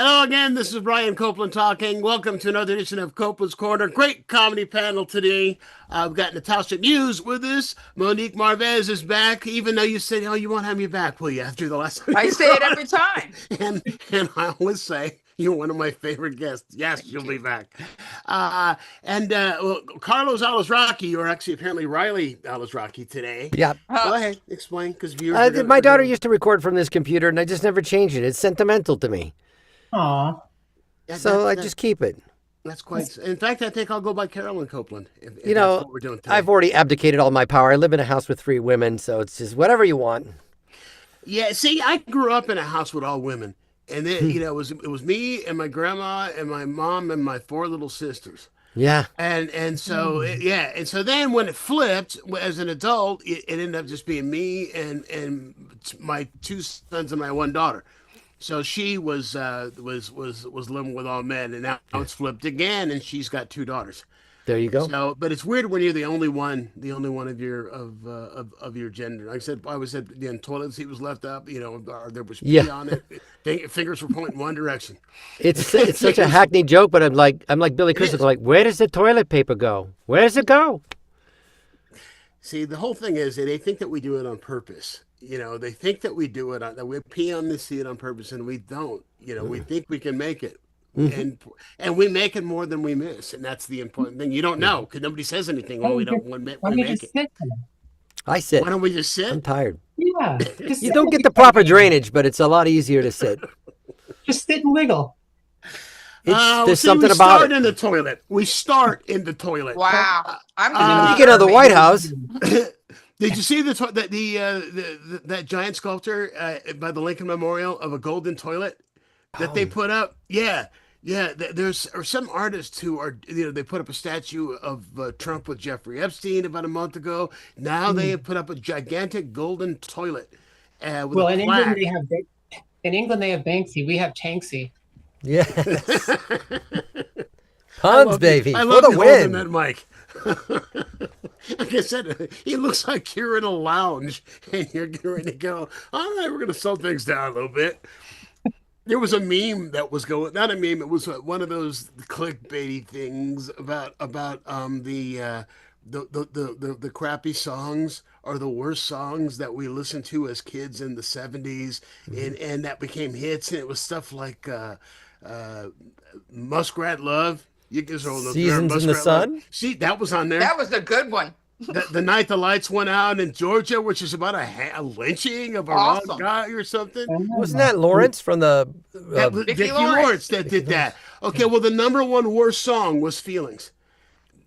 Hello again. This is Brian Copeland talking. Welcome to another edition of Copeland's Corner. Great comedy panel today. We've got Natasha News with us. Monique Marvez is back, even though you said, "Oh, you won't have me back, will you?" After the last time I you say were it on. every time. And I always say you're one of my favorite guests. Yes, you'll be back. Well, Carlos Alazraki, or actually apparently Riley Alazraki today. Yeah. Go Uh, ahead, explain, because viewers are My daughter gonna. used to record from this computer, and I just never changed it. It's sentimental to me, Aw, so I just keep it. That's quite. In fact, I think I'll go by Carolyn Copeland if You that's know, what we're doing today. I've already abdicated all my power. I live in a house with 3 women, so it's just whatever you want. Yeah, see, I grew up in a house with all women, and then it was me and my grandma and my mom and my 4 little sisters. Yeah. And so then when it flipped as an adult, it ended up just being me and my 2 sons and my 1 daughter. So she was living with all men, and now it's flipped again, and she's got 2 daughters. There you go. So, but it's weird when you're the only one of your gender. Like I said, I always said the toilet seat was left up, or there was pee Yeah. on it. Fingers were pointing one direction. It's such a hackneyed joke, but I'm like Billy Crystal. Like, where does the toilet paper go? Where does it go? See, the whole thing is that they think that we do it on purpose. They think that we do it that we pee on the seat on purpose, and we don't. We think we can make it. And we make it more than we miss, and that's the important thing. You don't know because nobody says anything when we don't when why we don't you make just it. sit there? I sit. Why don't we just I'm sit? tired. Yeah, just You sit don't there. get the proper drainage, but it's a lot easier to sit. Just sit and wiggle. There's See, something we about start it. in the toilet. We start in the toilet. wow. I'm Speaking of the White House, Did you see that giant sculpture by the Lincoln Memorial of a golden toilet that they put up? Yeah, yeah. There's some artists who are they put up a statue of Trump with Jeffrey Epstein about a month ago. Now they have put up a gigantic golden toilet with Well, a in England plaque. they have Banksy. We have Tanksy. yes, I puns, love baby, I for love the you holding win. that mic. Like I said, he looks like you're in a lounge and you're getting ready to go. All right, we're going to slow things down a little bit. There was a meme that was going, not a meme. It was one of those clickbaity things about the crappy songs or the worst songs that we listened to as kids in the '70s, and that became hits. And it was stuff like Muskrat Love. You guys are old enough to remember Seasons in the Muskrat Love. Sun. See, that was on there. That was a good one. The night the lights went out in Georgia, which is about a lynching of a wrong Awesome. guy or something. Wasn't that Lawrence from the? That was Vicki Dickie Lawrence. Lawrence that did that. Okay, well, the number one worst song was "Feelings."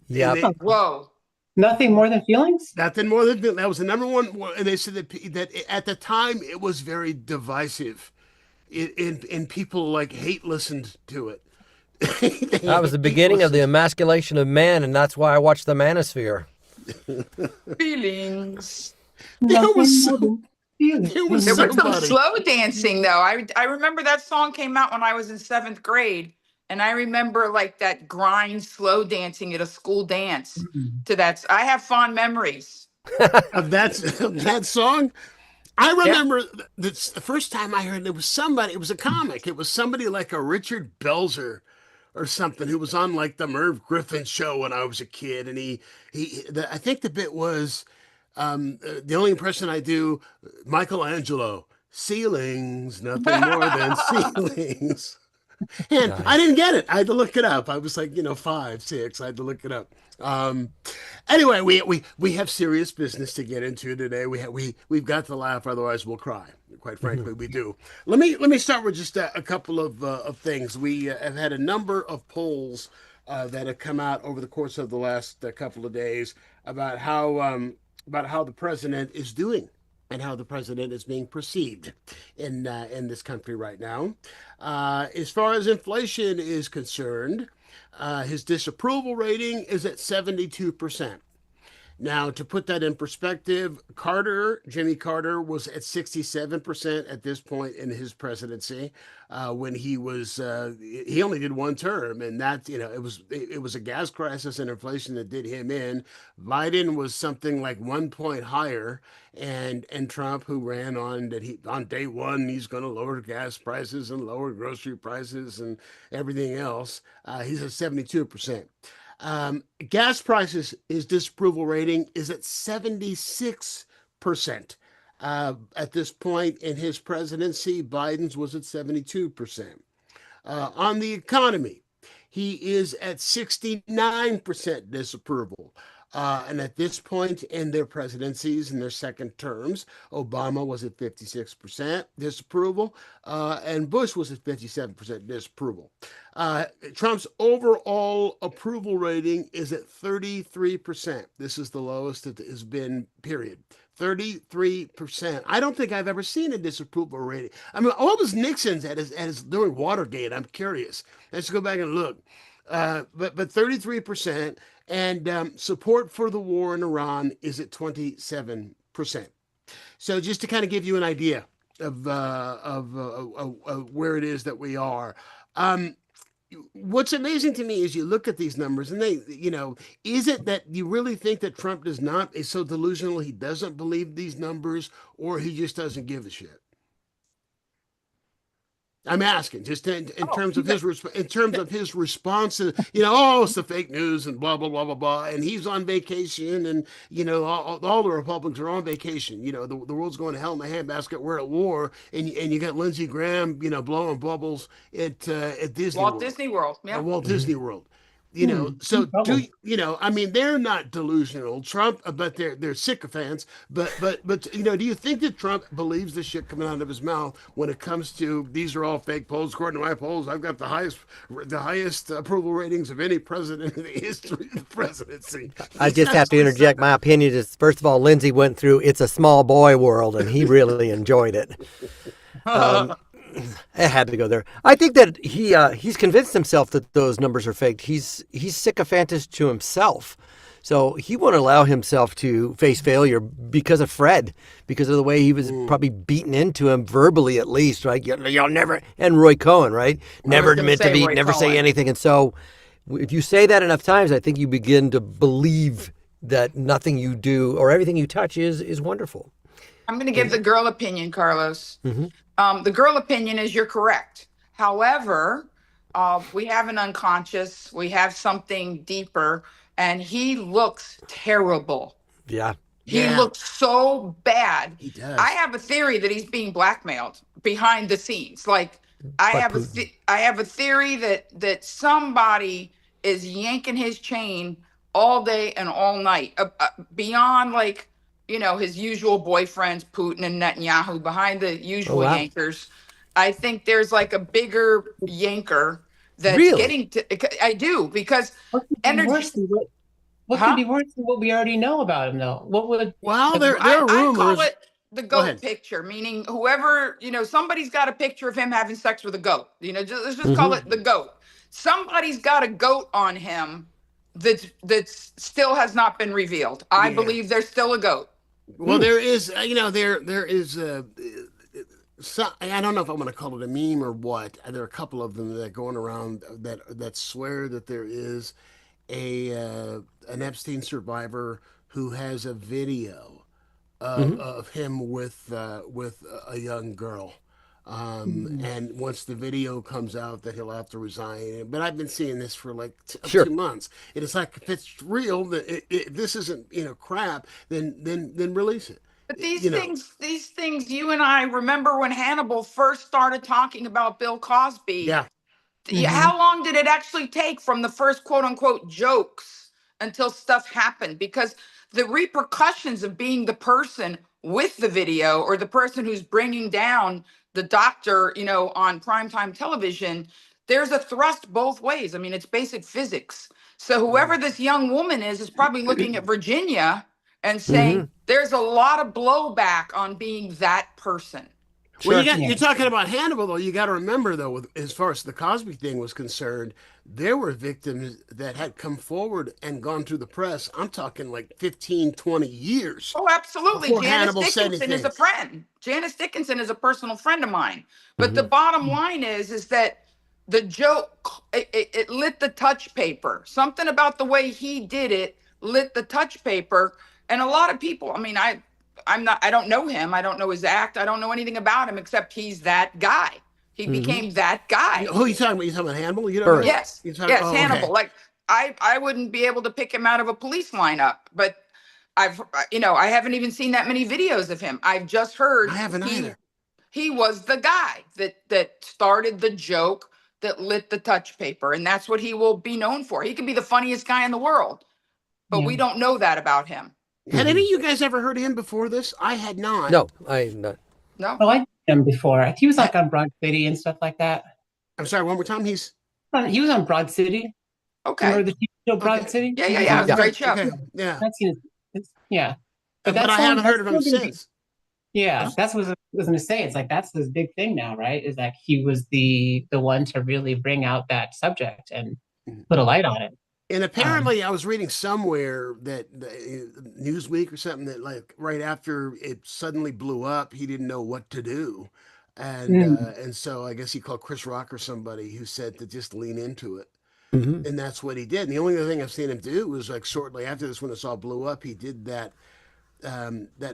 Yeah. And they, Whoa. Nothing more than feelings? nothing more than that was the number one. And they said that at the time it was very divisive, and people like hate listened to it. That was the beginning of the emasculation of man, and that's why I watched the Manosphere. Feelings. There was Nothing more some, than feelings. there was There was some somebody. slow dancing though. I remember that song came out when I was in 7th grade. And I remember like that grind slow dancing at a school dance to that. I have fond memories. Of that song. I Yeah. remember the first time I heard it was somebody. It was a comic. It was somebody like a Richard Belzer or something who was on like the Merv Griffin show when I was a kid, and I think the bit was the only impression I do, Michelangelo, ceilings, nothing more than ceilings. And I Nice. didn't get it. I had to look it up. I was like, 5, 6. I had to look it up. Anyway, we have serious business to get into today. We've got to laugh, otherwise we'll cry. Quite frankly, we do. Let me start with just a couple of things. We have had a number of polls that have come out over the course of the last couple of days about how the president is doing and how the president is being perceived in this country right now. As far as inflation is concerned, his disapproval rating is at 72%. Now, to put that in perspective, Jimmy Carter, was at 67% at this point in his presidency. When he only did one term, and that, it was a gas crisis and inflation that did him in. Biden was something like 1 point higher, and Trump, who ran on that he on day one he's going to lower gas prices and lower grocery prices and everything else. He's at 72%. Gas prices, his disapproval rating is at 76%. At this point in his presidency, Biden's was at 72%. On the economy, he is at 69% disapproval. And at this point in their presidencies, in their second terms, Obama was at 56% disapproval, and Bush was at 57% disapproval. Trump's overall approval rating is at 33%. This is the lowest it has been, period. 33%. I don't think I've ever seen a disapproval rating. I mean, what was Nixon's at his during Watergate? I'm curious. Let's go back and look. But 33%, and support for the war in Iran is at 27%. So just to kind of give you an idea of where it is that we are. What's amazing to me is you look at these numbers and is it that you really think that Trump is so delusional he doesn't believe these numbers, or he just doesn't give a shit? I'm asking, just in terms of his response to, it's the fake news and blah blah blah blah blah, and he's on vacation, and all the Republicans are on vacation. The world's going to hell in a handbasket. We're at war, and you got Lindsey Graham, blowing bubbles at Disney Walt World. Disney World, yeah, Walt Disney World. So I mean, they're not delusional, Trump, but they're sycophants. But do you think that Trump believes the shit coming out of his mouth when it comes to these are all fake polls? According to my polls, I've got the highest approval ratings of any president in the history of the presidency. I just have to interject. My opinion is, first of all, Lindsey went through "It's a Small Boy World" and he really enjoyed it. I had to go there. I think that he's convinced himself that those numbers are fake. He's sycophantish to himself. So he won't allow himself to face failure because of Fred, because of the way he was probably beaten into him verbally, at least, right? You'll never, and Roy Cohen, right? Never admit to be, never say anything. And so if you say that enough times, I think you begin to believe that nothing you do or everything you touch is wonderful. I'm going to give the girl opinion, Carlos. Mm-hmm. The girl opinion is you're correct. However, we have an unconscious, we have something deeper, and he looks terrible. Yeah. He looks so bad. He does. I have a theory that he's being blackmailed behind the scenes. Like I have a theory that somebody is yanking his chain all day and all night, beyond his usual boyfriends, Putin and Netanyahu, behind the usual yankers. I think there's like a bigger yanker that's getting to. I do, because energy. What could be worse than what we already know about him, though? What would? Well, there are rumors. I call it the goat picture, meaning whoever, somebody's got a picture of him having sex with a goat. Let's just call it the goat. Somebody's got a goat on him that still has not been revealed. I believe there's still a goat. Well, there is, there is I don't know if I'm going to call it a meme or what. There are a couple of them that are going around that swear that there is an Epstein survivor who has a video of him with a young girl. And once the video comes out, that he'll have to resign. But I've been seeing this for like 2 months. And it's like, if it's real, this isn't crap, then release it. But these things, you and I remember when Hannibal first started talking about Bill Cosby. Yeah. How long did it actually take from the first quote unquote jokes until stuff happened? Because the repercussions of being the person with the video, or the person who's bringing down the doctor, on primetime television, there's a thrust both ways. I mean, it's basic physics. So whoever this young woman is probably looking at Virginia and saying, there's a lot of blowback on being that person. Well, Sure. you're talking about Hannibal, though. You got to remember, though, as far as the Cosby thing was concerned, there were victims that had come forward and gone through the press. I'm talking like 15, 20 years Oh, absolutely. before Janice Hannibal said Dickinson is anything. a friend. Janice Dickinson is a personal friend of mine. But the Mhm. bottom line is that the joke, it lit the touch paper. Something about the way he did it lit the touch paper. And a lot of people, I mean, I don't know him. I don't know his act. I don't know anything about him except he's that guy. He became that guy. Who are you talking about? You talking about Hannibal? You don't Burns. know? Yes, You're talking, yes, oh, Hannibal. okay. Like I wouldn't be able to pick him out of a police lineup, but I haven't even seen that many videos of him. I've just heard I haven't either. he was the guy that started the joke that lit the touch paper, and that's what he will be known for. He could be the funniest guy in the world, but we don't know that about him. Had any of you guys ever heard of him before this? I had not. No, I not. No, Oh, I did him before. He was like on Broad City and stuff like that. I'm sorry, one more time. He was on Broad City. okay, Remember the TV show Broad Okay. City? yeah, it's a great show. Okay. Yeah. I've seen it. Yeah. But that I song- haven't heard of him that's still gonna be- since. Yeah, that's what I was going to say. It's like that's his big thing now, right? Is that he was the one to really bring out that subject and put a light on it. And apparently, I was reading somewhere that Newsweek or something that, like, right after it suddenly blew up, he didn't know what to do, and so I guess he called Chris Rock or somebody who said to just lean into it, Mhm. and that's what he did. And the only other thing I've seen him do was like shortly after this, when this all blew up, he did that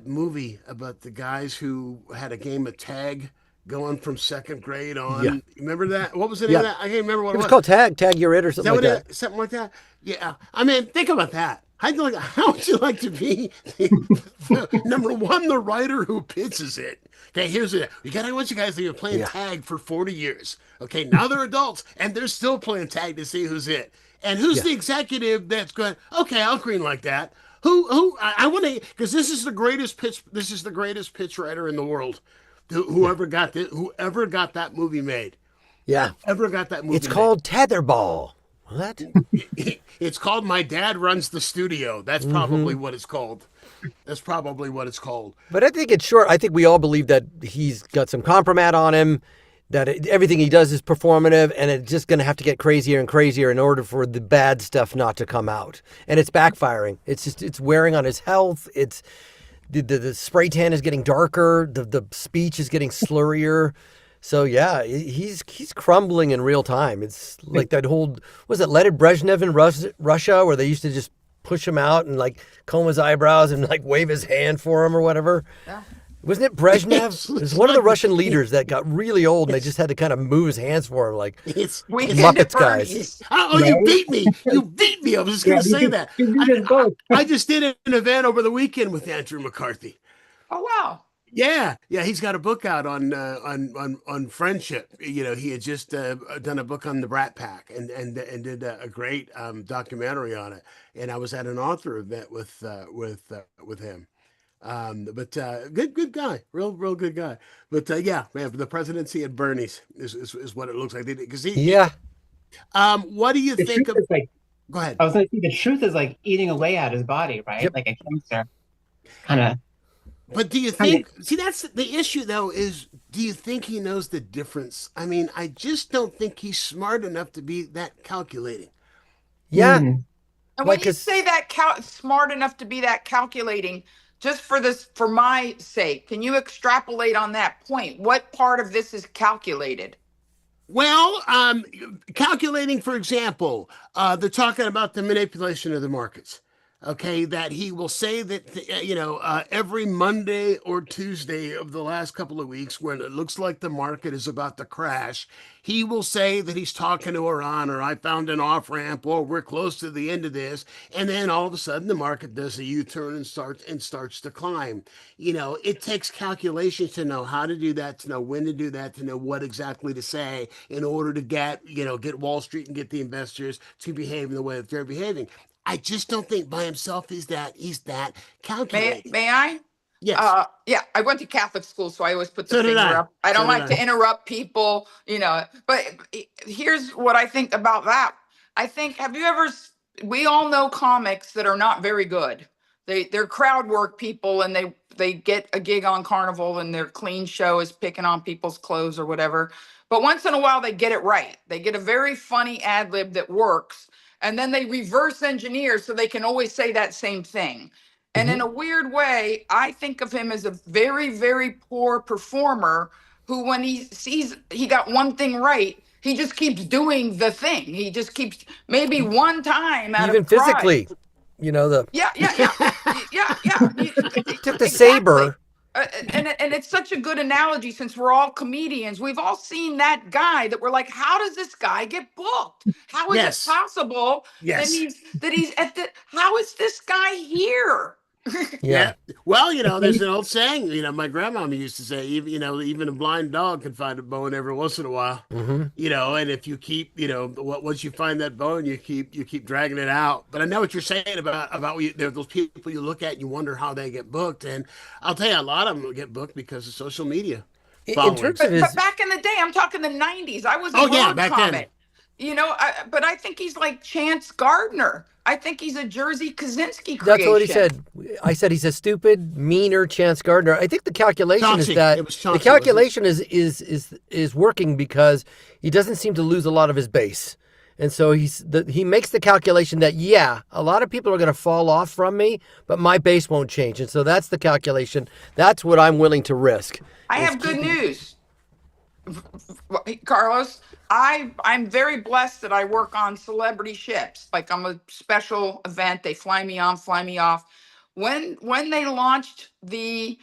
movie about the guys who had a game of tag going from second grade on. Yeah. You remember that? What was the name of Yeah. that? I can't remember what It was was. called Tag You're It or Is that something like what that. something like that? Yeah. I mean, think about that. How would you like to be number one, the writer who pitches it? Okay, here's it. I want you guys to be playing Yeah. tag for 40 years. Okay, now they're adults and they're still playing tag to see who's it. And who's Yeah. the executive that's going, okay, I'll green like that. I want to, because this is the greatest pitch writer in the world. Whoever got that movie made. Yeah. Ever got that movie It's made. called Tetherball. What? It's called My Dad Runs the Studio. That's probably what it's called. That's probably what it's called. But I think it's short. I think we all believe that he's got some compromat on him, that everything he does is performative, and it's just going to have to get crazier and crazier in order for the bad stuff not to come out. And it's backfiring. It's wearing on his health. It's the spray tan is getting darker. The speech is getting slurrier. So yeah, he's crumbling in real time. It's like that whole, was it Leonid Brezhnev in Russia, where they used to just push him out and like comb his eyebrows and like wave his hand for him or whatever. Yeah. Wasn't it Brezhnev? It was one of the Russian leaders that got really old and they just had to kind of move his hands for him, like Weekend Muppets at guys. Bernie's. Oh, you beat me. You beat me. I was just going to say that. I just did an event over the weekend with Andrew McCarthy. Oh wow. Yeah, he's got a book out on friendship. You know, he had just done a book on the Brat Pack and did a great documentary on it. And I was at an author event with him. But good guy, real good guy. But yeah, man, the presidency at Bernie's is what it looks like. Because Yeah. What do you The think truth of? is, like, Go ahead. I was going to say the truth is like eating away at his body, right? Yep. Like a cancer, kind of. But do you think? See, that's the issue, though. Is do you think he knows the difference? I mean, I just don't think he's smart enough to be that calculating. Yeah. And when Like you a- say that smart enough to be that calculating, just for my sake, can you extrapolate on that point? What part of this is calculated? Well, calculating, for example, they're talking about the manipulation of the markets. Okay, that he will say that, every Monday or Tuesday of the last couple of weeks, when it looks like the market is about to crash, he will say that he's talking to Iran, or I found an off ramp, or we're close to the end of this, and then all of a sudden the market does a U-turn and starts to climb. You know, it takes calculation to know how to do that, to know when to do that, to know what exactly to say in order to get Wall Street and get the investors to behave in the way that they're behaving. I just don't think by himself he's that calculating. May I? Yes. Yeah, I went to Catholic school, so I always put the So did finger I. up. I don't So like did to interrupt people, but here's what I think about that. I think, we all know comics that are not very good. They're crowd work people, and they get a gig on Carnival, and their clean show is picking on people's clothes or whatever. But once in a while, they get it right. They get a very funny ad lib that works, and then they reverse engineer so they can always say that same thing. And in a weird way, I think of him as a very, very poor performer who, when he sees he got one thing right, he just keeps doing the thing. He just keeps, maybe one time out Even of pride. physically, the Yeah. he took the Exactly. saber. And it's such a good analogy, since we're all comedians. We've all seen that guy that we're like, how does this guy get booked? How is Yes. it possible Yes. that he's at the, how is this guy here? Yeah. Well, there's an old saying, my grandmama used to say, even a blind dog can find a bone every once in a while. And if you keep, once you find that bone, you keep dragging it out. But I know what you're saying about those people you look at and you wonder how they get booked. And I'll tell you, a lot of them get booked because of social media. In following. terms of his, But back in the day, I'm talking the 90s. I was a Oh, yeah, word back then. comic. But I think he's like Chance Gardner. I think he's a Jersey Kaczynski creation. that's what he said. I said he's a stupid, meaner Chance Gardner. I think the calculation Chauncey. is that It was Chauncey, the calculation is working because he doesn't seem to lose a lot of his base. And so he makes the calculation that, a lot of people are going to fall off from me, but my base won't change. And so that's the calculation. That's what I'm willing to risk. I have good news, Carlos. I'm very blessed that I work on celebrity ships. Like, I'm a special event. They fly me on, fly me off. When they launched the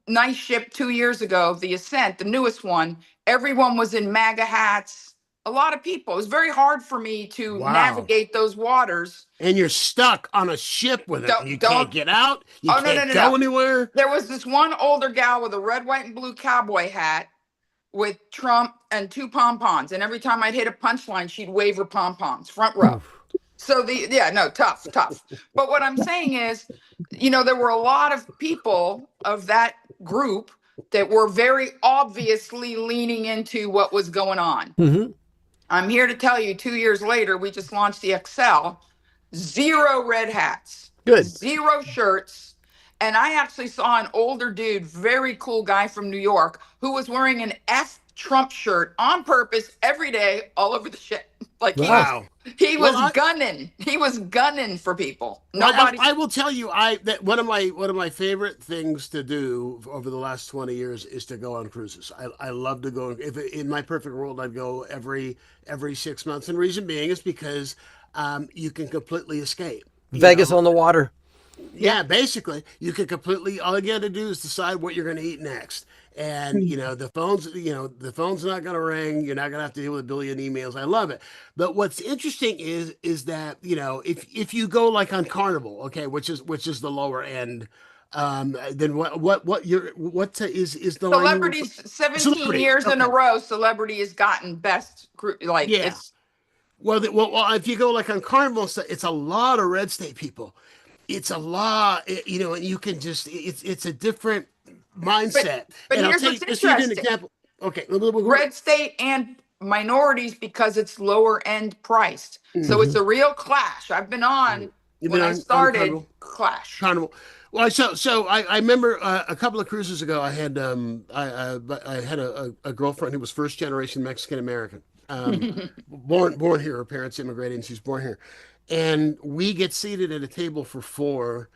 nice ship 2 years ago, the Ascent, the newest one, everyone was in MAGA hats. A lot of people. It was very hard for me to navigate those waters. And you're stuck on a ship with it. You Don't- can't get out. You Oh, no, can't no, go no. anywhere. There was this one older gal with a red, white, and blue cowboy hat with Trump and two pom-poms. And every time I'd hit a punchline, she'd wave her pom-poms, front row. So tough. But what I'm saying is, there were a lot of people of that group that were very obviously leaning into what was going on. Mm-hmm. I'm here to tell you, 2 years later, we just launched the XL, 0 red hats, Good. 0 shirts. And I actually saw an older dude, very cool guy from New York, who was wearing an F Trump shirt on purpose every day, all over the ship. Like, Wow. he was gunning. He was gunning for people. Nobody. I will tell you, that one of my favorite things to do over the last 20 years is to go on cruises. I love to go. If in my perfect world, I'd go every 6 months. And the reason being is because you can completely escape. Vegas on the water. Yeah, basically, you can completely. All you got to do is decide what you're going to eat next. And the phone's not going to ring. You're not going to have to deal with a billion emails. I love it. But what's interesting is that if you go like on Carnival, okay, which is the lower end, then what is the line Celebrities, 17 years in a row, Celebrity has gotten best. It's. Well, if you go like on Carnival, it's a lot of red state people. It's a lot, and you can just, it's a different mindset. But and here's I'll what's just give you an interesting. example. Okay. Red state and minorities, because it's lower end priced. So it's a real clash. I've been on when I started Carnival. Well, so I remember a couple of cruises ago, I had I had a girlfriend who was first generation Mexican American, born here. Her parents immigrated, and she's born here. And we get seated at a table for 4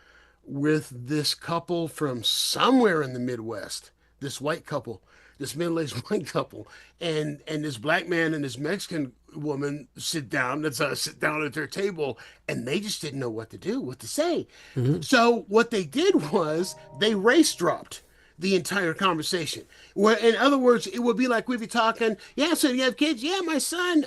with this couple from somewhere in the Midwest, this white couple, this middle-aged white couple, and this black man and this Mexican woman sit down at their table, and they just didn't know what to say. So what they did was they race dropped the entire conversation. Where, in other words, it would be like we'd be talking, so you have kids? Yeah, my son,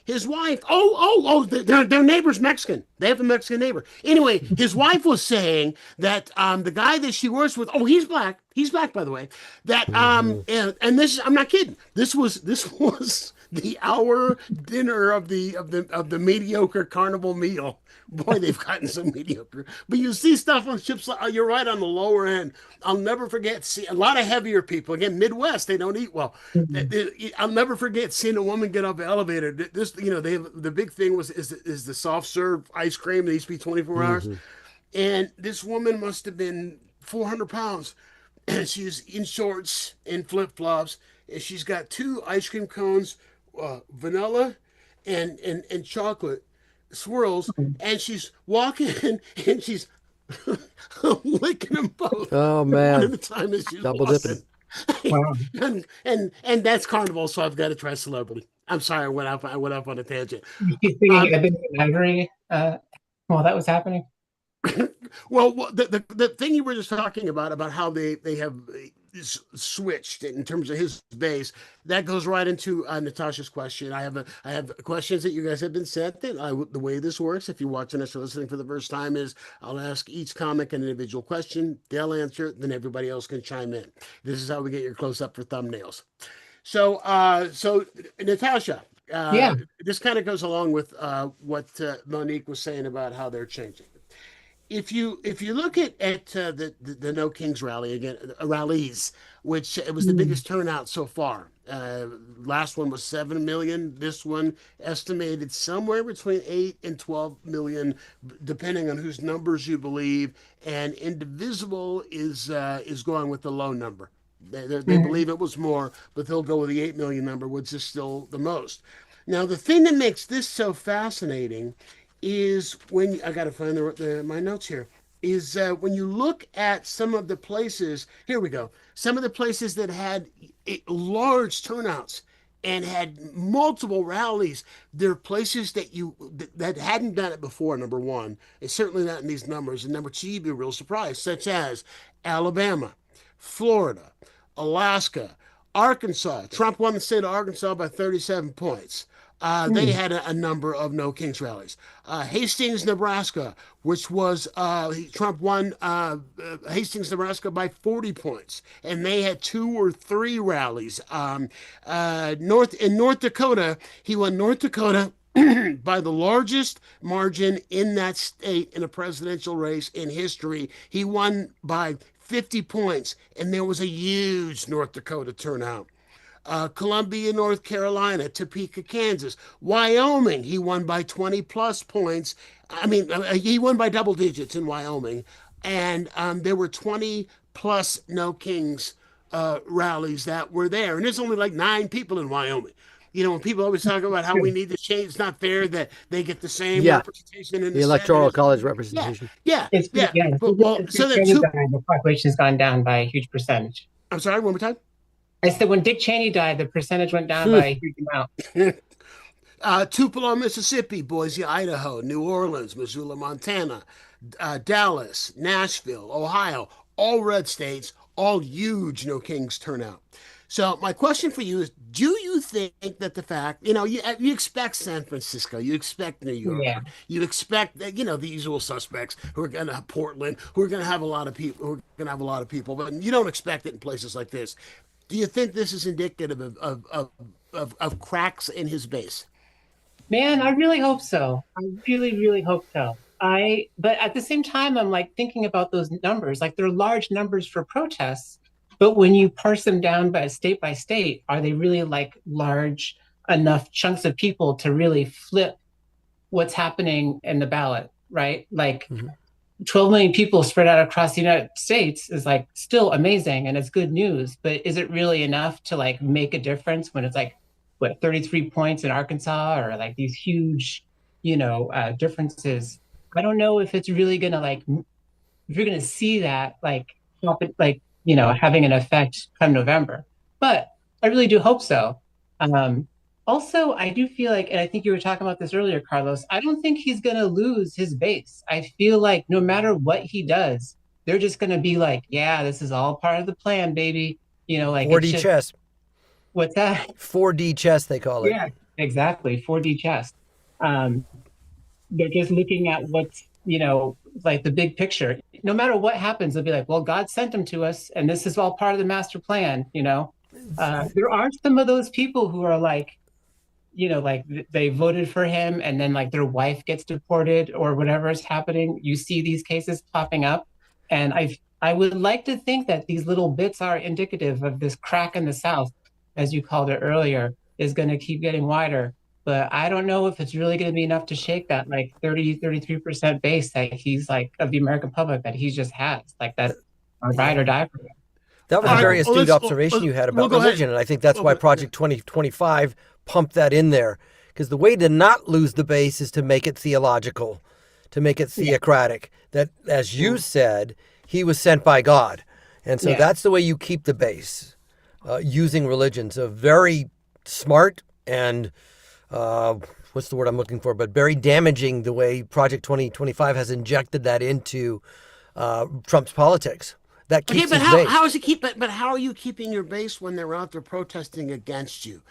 his wife, their neighbor's Mexican. They have a Mexican neighbor. Anyway, his wife was saying that the guy that she works with, he's black. He's black, by the way. That and this, I'm not kidding. This was the hour dinner of the mediocre Carnival meal. Boy, they've gotten so mediocre. But you see stuff on ships. You're right on the lower end. I'll never forget. See a lot of heavier people. Again, Midwest, they don't eat well. I'll never forget seeing a woman get off the elevator. This, the big thing is the soft serve ice cream. They used to be 24 hours. And this woman must have been 400 pounds. And she's in shorts and flip flops. And she's got two ice cream cones, vanilla and chocolate swirls. And she's walking and she's licking them both Oh one at man, a time as she's double walking. dipping. Wow. And that's Carnival, so I've got to try Celebrity. I'm sorry, I went off on a tangent. She's singing Um, Ebony and Ivory while that was happening. well, the thing you were just talking about how they have switched in terms of his base, that goes right into Natasha's question. I have questions that you guys have been sent. That the way this works, if you're watching us or listening for the first time, is I'll ask each comic an individual question. They'll answer, then everybody else can chime in. This is how we get your close up for thumbnails. So Natasha, Yeah. this kind of goes along with what Monique was saying about how they're changing. If you look at the No Kings rally again, rallies, which it was the biggest turnout so far. Last one was 7 million. This one estimated somewhere between 8 and 12 million, depending on whose numbers you believe. And Indivisible is going with the low number. They believe it was more, but they'll go with the 8 million number, which is still the most. Now, the thing that makes this so fascinating is when I got to find my notes here. Is when you look at some of the places. Here we go. Some of the places that had large turnouts and had multiple rallies. They're places that hadn't done it before. Number one, it's certainly not in these numbers. And number two, you'd be real surprised, such as Alabama, Florida, Alaska, Arkansas. Trump won the state of Arkansas by 37 points. They had a number of No Kings rallies. Hastings, Nebraska, which was Trump won Hastings, Nebraska by 40 points, and they had 2 or 3 rallies. North Dakota, he won North Dakota by the largest margin in that state in a presidential race in history. He won by 50 points, and there was a huge North Dakota turnout. Columbia, North Carolina, Topeka, Kansas, Wyoming. He won by 20 plus points. I mean, he won by double digits in Wyoming. And there were 20 plus No Kings rallies that were there. And there's only like 9 people in Wyoming. You know, when people always talk about how we need to change, it's not fair that they get the same Yeah, representation in the the Electoral Senate. College Yeah, representation. yeah, It's yeah. yeah. But well, so Dick that Cheney two. died, the population's gone down by a huge percentage. I'm sorry, one more time. I said when Dick Cheney died, the percentage went down by a huge amount. Tupelo, Mississippi, Boise, Idaho, New Orleans, Missoula, Montana, Dallas, Nashville, Ohio, all red states, all huge No Kings turnout. So my question for you is, do you think that the fact, you expect San Francisco, you expect New York, Yeah. you expect, the usual suspects who are going to Portland, who are going to have a lot of people, but you don't expect it in places like this. Do you think this is indicative of cracks in his base? Man, I really hope so. I really, really hope so. But at the same time, I'm like thinking about those numbers. Like they're large numbers for protests, but when you parse them down by state, are they really like large enough chunks of people to really flip what's happening in the ballot, right? Like 12 million people spread out across the United States is like still amazing and it's good news, but is it really enough to like make a difference when it's like, what, 33 points in Arkansas or like these huge, differences? I don't know if it's really gonna like, if you're gonna see that like, having an effect come November, but I really do hope so. Also, I do feel like, and I think you were talking about this earlier, Carlos, I don't think he's going to lose his base. I feel like no matter what he does, they're just going to be like, yeah, this is all part of the plan, baby. 4D chess. What's that? 4D chess, they call it. Yeah, exactly. 4D chess. They're just looking at what's, like the big picture. No matter what happens, they'll be like, well, God sent them to us, and this is all part of the master plan, There are some of those people who are like, like they voted for him and then like their wife gets deported or whatever is happening. You see these cases popping up. And I would like to think that these little bits are indicative of this crack in the South, as you called it earlier, is going to keep getting wider. but I don't know if it's really going to be enough to shake that like 33% base that he's like of the American public that he just has, like that ride or die for him. That was All a right, very well, astute observation you had about go ahead. religion, and I think that's why Project 2025 pumped that in there. Because the way to not lose the base is to make it theological, to make it theocratic. That, as you said, he was sent by God. And so that's the way you keep the base, using religion. So very smart and, what's the word I'm looking for, but very damaging the way Project 2025 has injected that into Trump's politics. That keeps his base. How is it keep? But how are you keeping your base when they're out there protesting against you?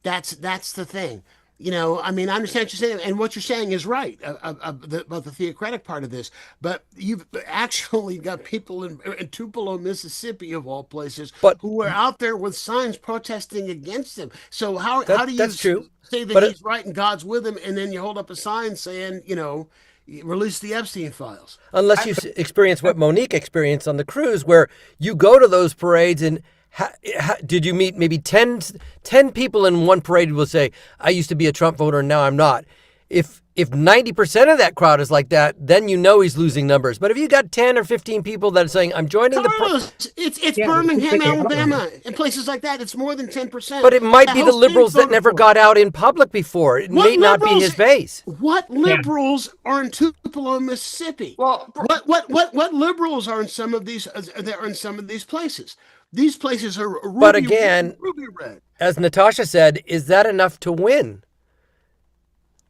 That's the thing. You know, I mean, I understand what you're saying, and what you're saying is right about the theocratic part of this. But you've actually got people in Tupelo, Mississippi, of all places, who are out there with signs protesting against him. So how do you say that he's right and God's with him, and then you hold up a sign saying, you know, release the Epstein files? Unless you experience what Monique experienced on the cruise, where you go to those parades and did you meet maybe 10 people in one parade will say, I used to be a Trump voter and now I'm not. If 90% of that crowd is like that, then you know he's losing numbers. But if you got 10 or 15 people that are saying, I'm joining it's Birmingham, Alabama, and places like that, it's more than 10%. But it might be the liberals that never got out in public before. It may not be his base. What liberals are in Tupelo, Mississippi? Well, what liberals are in some of these places? These places are ruby, but again, ruby red. As Natasha said, is that enough to win?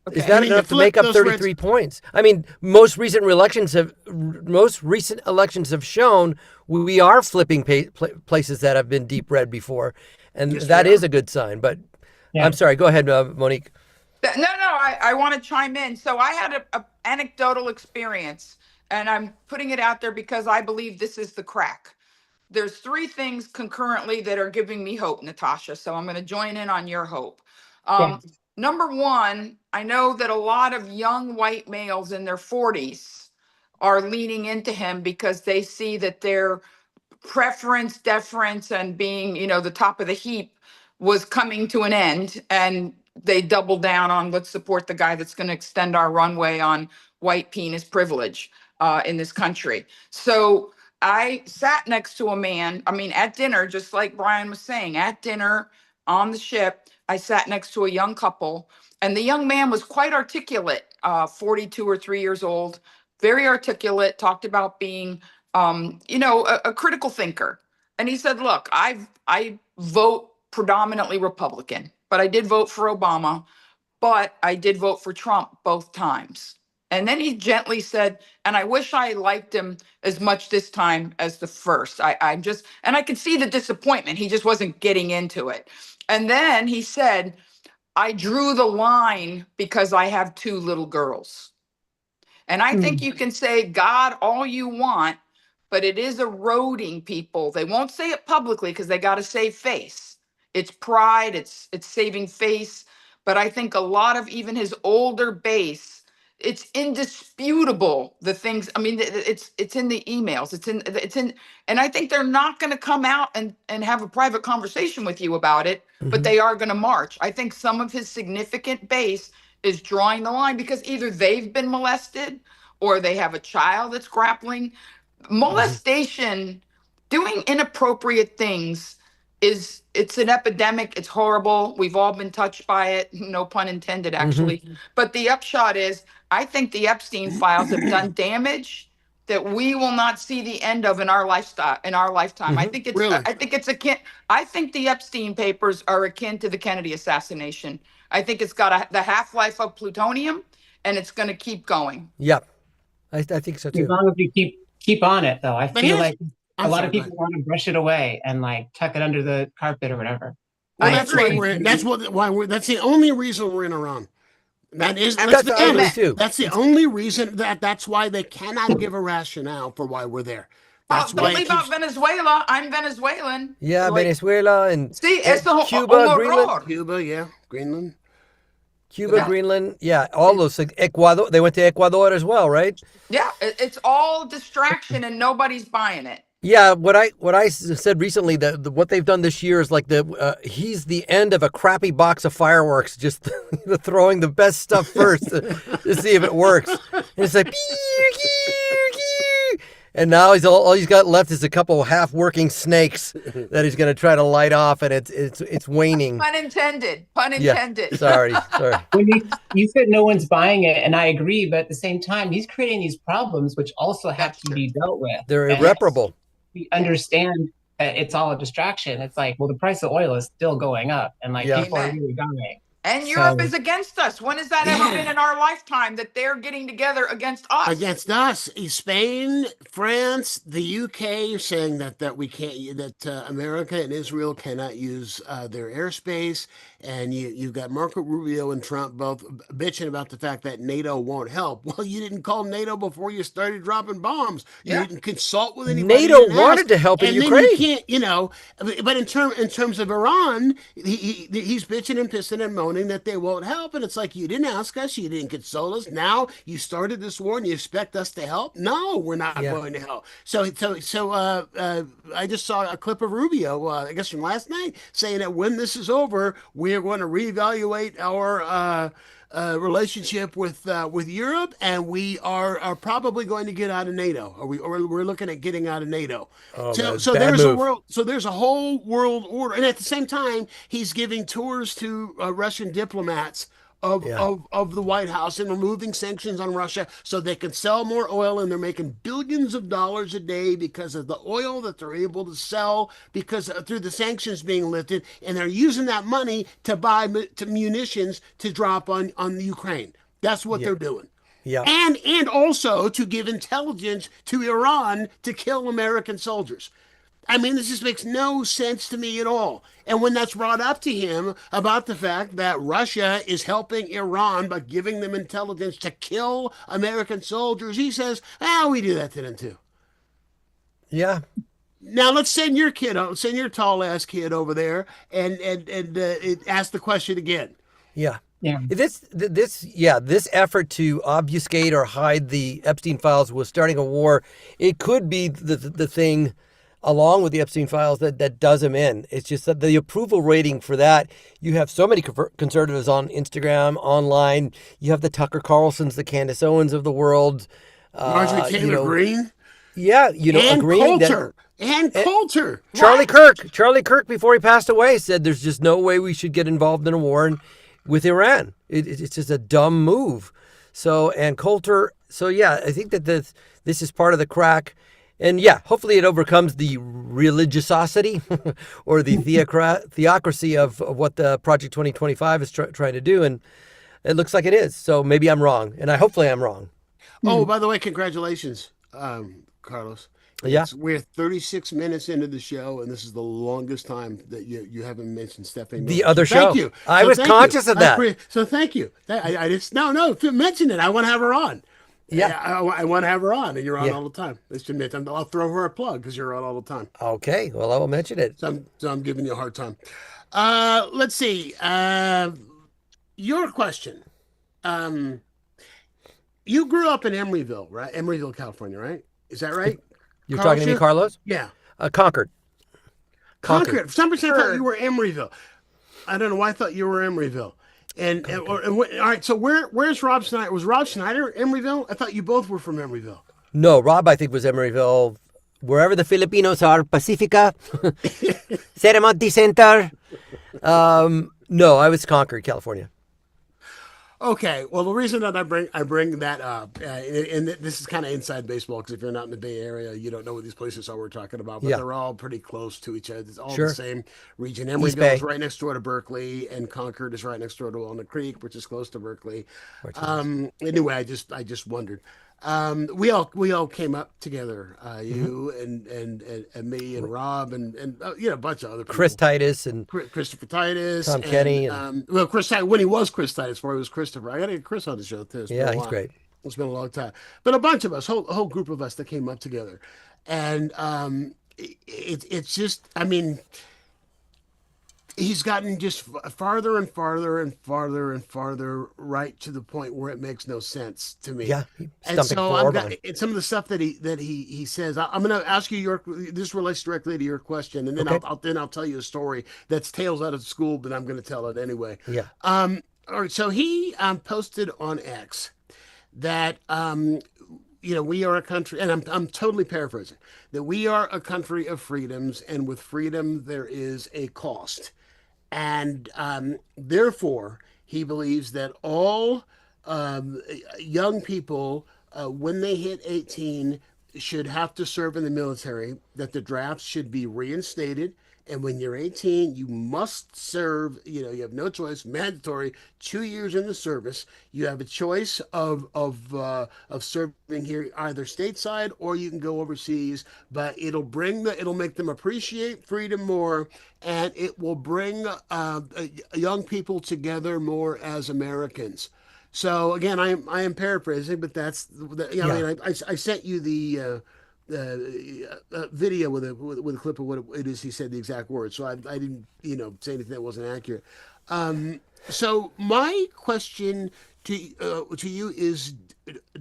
Okay. Is that enough to make up 33 points? I mean, most recent elections have shown we are flipping places that have been deep red before, and that is a good sign. But I'm sorry, go ahead, Monique. No, I want to chime in. So I had an anecdotal experience, and I'm putting it out there because I believe this is the crack. There's three things concurrently that are giving me hope, Natasha. So I'm going to join in on your hope. Number one, I know that a lot of young white males in their 40s are leaning into him because they see that their preference, deference, and being, you know, the top of the heap was coming to an end. And they double down on let's support the guy that's going to extend our runway on white penis privilege in this country. So I sat next to a man, at dinner, just like Brian was saying, at dinner on the ship, I sat next to a young couple, and the young man was quite articulate, 42 or 3 years old, very articulate, talked about being, a critical thinker. And he said, look, I vote predominantly Republican, but I did vote for Obama, but I did vote for Trump both times. And then he gently said, and I wish I liked him as much this time as the first. And I could see the disappointment. He just wasn't getting into it. And then he said, I drew the line because I have two little girls. And I think you can say God all you want, but it is eroding people. They won't say it publicly because they got to save face. It's pride, it's saving face. But I think a lot of even his older base, it's indisputable, the things, it's in the emails, it's in, and I think they're not going to come out and have a private conversation with you about it, but they are going to march. I think some of his significant base is drawing the line because either they've been molested or they have a child that's grappling. Molestation, doing inappropriate things it's an epidemic. It's horrible. We've all been touched by it. No pun intended, actually. But the upshot is, I think the Epstein files have done damage that we will not see the end of in our lifetime. I think I think the Epstein papers are akin to the Kennedy assassination. I think it's got the half-life of plutonium, and it's going to keep going. Yep, I think so too. As long as we keep on it, though, I feel like a lot of people want to brush it away and like tuck it under the carpet or whatever. Well, that's the only reason we're in Iran. That's the only reason that's why they cannot give a rationale for why we're there. That's why leave out Venezuela. I'm Venezuelan. Yeah, Venezuela and Cuba, Greenland. Greenland. Cuba, Greenland, all those. Like Ecuador, they went to Ecuador as well, right? Yeah, it's all distraction and nobody's buying it. Yeah, what I said recently that what they've done this year is like he's the end of a crappy box of fireworks, just throwing the best stuff first to see if it works. And it's like, and now all he's got left is a couple half working snakes that he's going to try to light off, and it's waning. Pun intended. Pun Yeah, intended. sorry. When you said no one's buying it, and I agree, but at the same time, he's creating these problems which also have to be dealt with. They're And irreparable. we understand that it's all a distraction. It's like, well, the price of oil is still going up, and like Yeah. people are really dying. And Europe is against us. When has that ever been in our lifetime that they're getting together against us? Against us, Spain, France, the UK are saying that we can't, that America and Israel cannot use their airspace, and you've got Marco Rubio and Trump both bitching about the fact that NATO won't help. Well, you didn't call NATO before you started dropping bombs. You didn't consult with anybody. NATO wanted to help in and Ukraine. then you can't, But in terms of Iran, he's bitching and pissing and moaning that they won't help, and it's like, you didn't ask us, you didn't console us. Now you started this war and you expect us to help? No, we're not going to help. So I just saw a clip of Rubio, I guess from last night, saying that when this is over, we're going to reevaluate our relationship with Europe, and we are probably going to get out of NATO. Or we're looking at getting out of NATO. Oh, so bad there's move. a world. So there's a whole world order, and at the same time, he's giving tours to Russian diplomats of the White House and removing sanctions on Russia so they can sell more oil, and they're making billions of dollars a day because of the oil that they're able to sell because through the sanctions being lifted, and they're using that money to buy munitions to drop on the Ukraine. That's what they're doing. Yeah. And also to give intelligence to Iran to kill American soldiers. I mean, this just makes no sense to me at all. And when that's brought up to him about the fact that Russia is helping Iran by giving them intelligence to kill American soldiers, he says, we do that to them too. Yeah. Now let's send your tall ass kid over there and ask the question again. Yeah. Yeah. This effort to obfuscate or hide the Epstein files was starting a war. It could be the thing, along with the Epstein files, that does him in. It's just that the approval rating for that, you have so many conservatives on Instagram, online. You have the Tucker Carlsons, the Candace Owens of the world. Marjorie Taylor Greene. Yeah, and agreeing Coulter. And Coulter. Charlie Kirk, before he passed away, said there's just no way we should get involved in a war with Iran. It's just a dumb move. And Coulter. So yeah, I think that this is part of the crack. And yeah, hopefully it overcomes the religiosity or the theocracy of what the Project 2025 is trying to do. And it looks like it is. So maybe I'm wrong. And hopefully I'm wrong. Oh, by the way, congratulations, Carlos. Yeah. We're 36 minutes into the show, and this is the longest time that you haven't mentioned Stephanie Miller. The other show. Thank you. I was conscious of that. So thank you. I just, no, mention it. I want to have her on. Yeah. I want to have her on, and you're on all the time. I'll throw her a plug because you're on all the time. Okay. Well, I will mention it. So I'm giving you a hard time. Let's see. Your question. You grew up in Emeryville, right? Emeryville, California, right? Is that right? You're talking to me, Carlos? Yeah. Concord. For some reason, I thought you were Emeryville. I don't know why I thought you were Emeryville. And all right, so where's Rob Schneider? Was Rob Schneider Emeryville? I thought you both were from Emeryville. No, Rob, I think, was Emeryville. Wherever the Filipinos are, Pacifica, Sermonte Center. No, I was Concord, California. Okay, well, the reason that I bring that up, and this is kind of inside baseball, because if you're not in the Bay Area, you don't know what these places are we're talking about, but they're all pretty close to each other. It's all the same region. Emeryville is right next door to Berkeley, and Concord is right next door to Walnut Creek, which is close to Berkeley. Anyway, I just wondered. We all came up together. You and me and Rob and a bunch of other people. Chris Titus and Christopher Titus, Tom Kenny. Chris Titus, when he was Chris Titus, before he was Christopher. I got to get Chris on the show too. Yeah, he's great. It's been a long time, but a bunch of us, a whole group of us that came up together, and it's just, I mean, he's gotten just farther and farther and farther and farther, right to the point where it makes no sense to me. Yeah, And stumping so forward on. and some of the stuff that he says. I'm going to ask you this relates directly to your question, and then Okay. I'll tell you a story that's tales out of school, but I'm going to tell it anyway. Yeah. All right. So he posted on X that we are a country, and I'm totally paraphrasing, that we are a country of freedoms, and with freedom there is a cost. And therefore, he believes that all young people, when they hit 18, should have to serve in the military, that the draft should be reinstated. And when you're 18, you must serve. You have no choice, mandatory 2 years in the service. You have a choice of serving here either stateside or you can go overseas. But it'll make them appreciate freedom more, and it will bring young people together more as Americans. So again, I am paraphrasing, but I mean, I sent you the video with a clip of what it is he said, the exact words. So I didn't say anything that wasn't accurate. So my question to you is,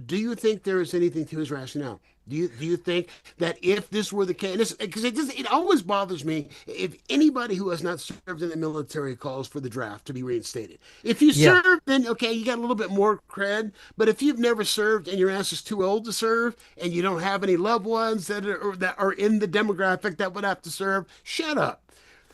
do you think there is anything to his rationale? Do you think that if this were the case, because it always bothers me if anybody who has not served in the military calls for the draft to be reinstated. If you Yeah. serve, then okay, you got a little bit more cred. But if you've never served and your ass is too old to serve, and you don't have any loved ones that are in the demographic that would have to serve, shut up.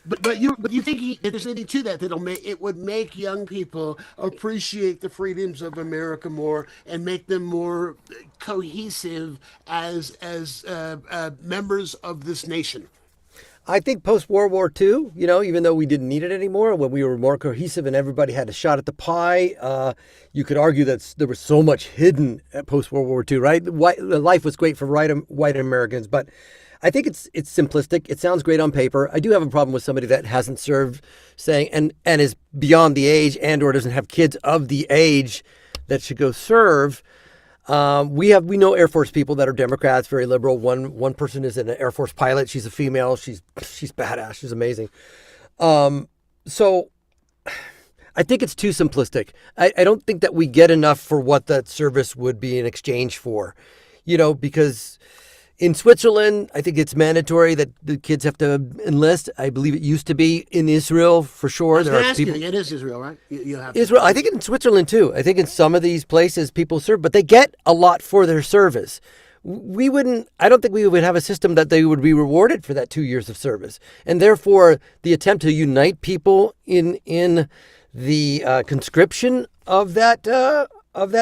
But you think there's anything to that it would make young people appreciate the freedoms of America more and make them more cohesive as members of this nation. I think post World War II, even though we didn't need it anymore, when we were more cohesive and everybody had a shot at the pie, you could argue that there was so much hidden at post World War II, right? Life was great for white Americans, but I think it's simplistic. It sounds great on paper. I do have a problem with somebody that hasn't served, saying and is beyond the age or doesn't have kids of the age that should go serve. We know Air Force people that are Democrats, very liberal. One person is an Air Force pilot. She's a female. She's badass. She's amazing. So I think it's too simplistic. I don't think that we get enough for what that service would be in exchange for, because in Switzerland, I think it's mandatory that the kids have to enlist. I believe it used to be in Israel for sure. It is Israel, right? You have Israel. I think in Switzerland too. I think in some of these places people serve, but they get a lot for their service. I don't think we would have a system that they would be rewarded for that 2 years of service. And therefore, the attempt to unite people in the conscription of that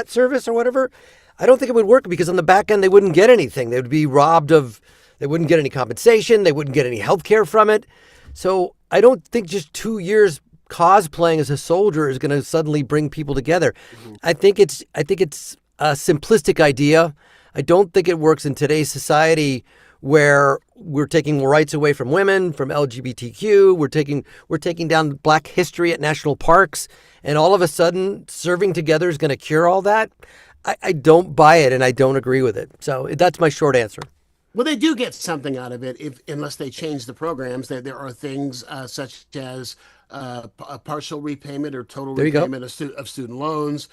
service or whatever, I don't think it would work, because on the back end, they wouldn't get anything. They would be they wouldn't get any compensation. They wouldn't get any health care from it. So I don't think just 2 years cosplaying as a soldier is going to suddenly bring people together. Mm-hmm. I think it's a simplistic idea. I don't think it works in today's society where we're taking rights away from women, from LGBTQ. We're taking down Black history at national parks, and all of a sudden serving together is going to cure all that. I don't buy it, and I don't agree with it. So that's my short answer. Well, they do get something out of it unless they change the programs. There are things such as a partial repayment or total repayment of student loans.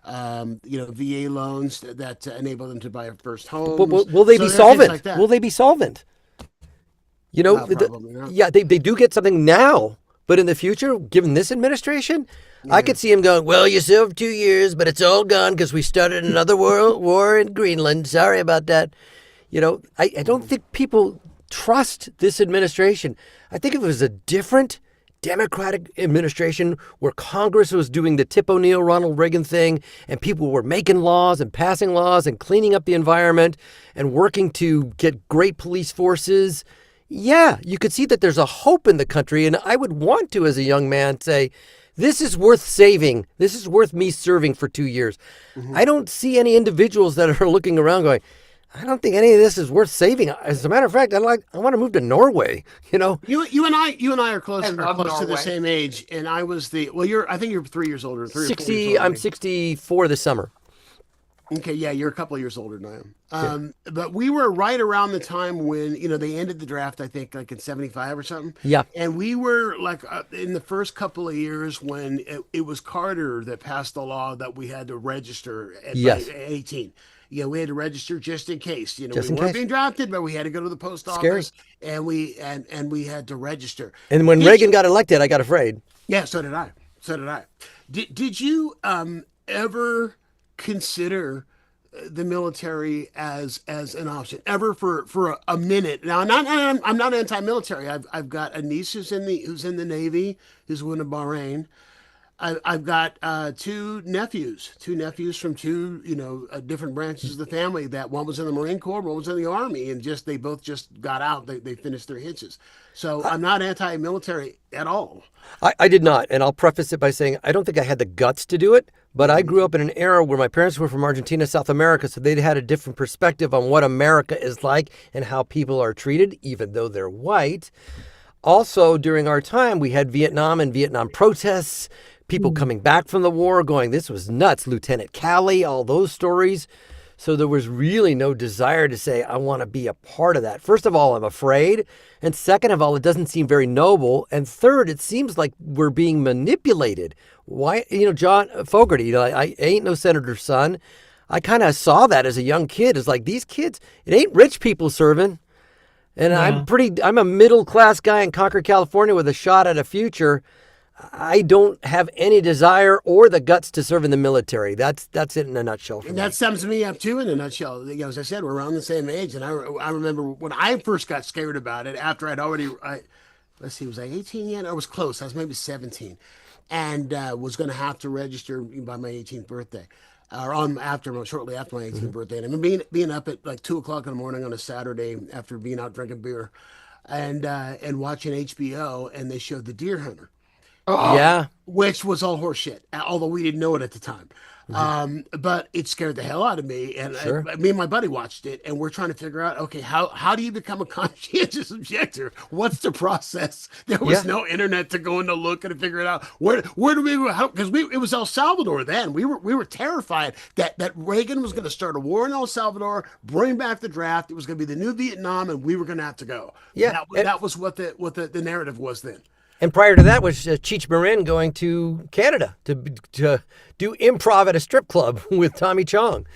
VA loans that enable them to buy a first home. Will they be solvent? Will they be solvent? Probably not. Yeah, they do get something now, but in the future, given this administration, I could see him going, well, you served 2 years, but it's all gone because we started another world war in Greenland. Sorry about that. I don't think people trust this administration. I think if it was a different Democratic administration where Congress was doing the Tip O'Neill, Ronald Reagan thing, and people were making laws and passing laws and cleaning up the environment and working to get great police forces, yeah, you could see that there's a hope in the country. And I would want to, as a young man, say, this is worth saving. This is worth me serving for 2 years. Mm-hmm. I don't see any individuals that are looking around going, I don't think any of this is worth saving. As a matter of fact, I want to move to Norway. You and I are close to the same age, and I was I think you're 3 years older. 60. I'm 64 this summer. Okay, yeah, you're a couple of years older than I am. But we were right around the time when, they ended the draft, I think, like in 75 or something. Yeah. And we were like in the first couple of years when it was Carter that passed the law that we had to register by Yes. 18. We had to register just in case. Just We in weren't case. being drafted, but we had to go to the post Scary. office and we had to register. And when Reagan got elected, I got afraid. Yeah, so did I. So did I. Did you ever consider the military as an option ever for a minute? Now, I'm not anti-military. I've got a niece who's in the Navy, who's going to Bahrain. I've got two nephews from two different branches of the family. That one was in the Marine Corps, one was in the Army, and they both just got out. They finished their hitches. So I'm not anti-military at all. I did not. And I'll preface it by saying I don't think I had the guts to do it, but I grew up in an era where my parents were from Argentina, South America, so they had a different perspective on what America is like and how people are treated, even though they're white. Also, during our time, we had Vietnam and Vietnam protests, people coming back from the war going, this was nuts, Lieutenant Calley, all those stories. So there was really no desire to say, I want to be a part of that. First of all, I'm afraid. And second of all, it doesn't seem very noble. And third, it seems like we're being manipulated. Why, John Fogerty, I ain't no senator's son. I kind of saw that as a young kid. It's like, these kids, it ain't rich people serving. And I'm a middle class guy in Concord, California with a shot at a future. I don't have any desire or the guts to serve in the military. That's it in a nutshell. And that sums me up too in a nutshell. As I said, we're around the same age, and I remember when I first got scared about it after let's see, was I 18 yet? I was close. I was maybe 17, and was going to have to register by my 18th birthday, or shortly after my 18th birthday. And I remember being up at like 2 o'clock in the morning on a Saturday after being out drinking beer, and watching HBO, and they showed The Deer Hunter. Yeah. Which was all horseshit, although we didn't know it at the time. But it scared the hell out of me. And Sure. me and my buddy watched it, and we're trying to figure out, okay, how do you become a conscientious objector? What's the process? There was no internet to go in to look and figure it out. Where do we go? Because it was El Salvador then. We were terrified that Reagan was going to start a war in El Salvador, bring back the draft. It was going to be the new Vietnam, and we were going to have to go. Yeah. That was what the narrative was then. And prior to that was Cheech Marin going to Canada to do improv at a strip club with Tommy Chong.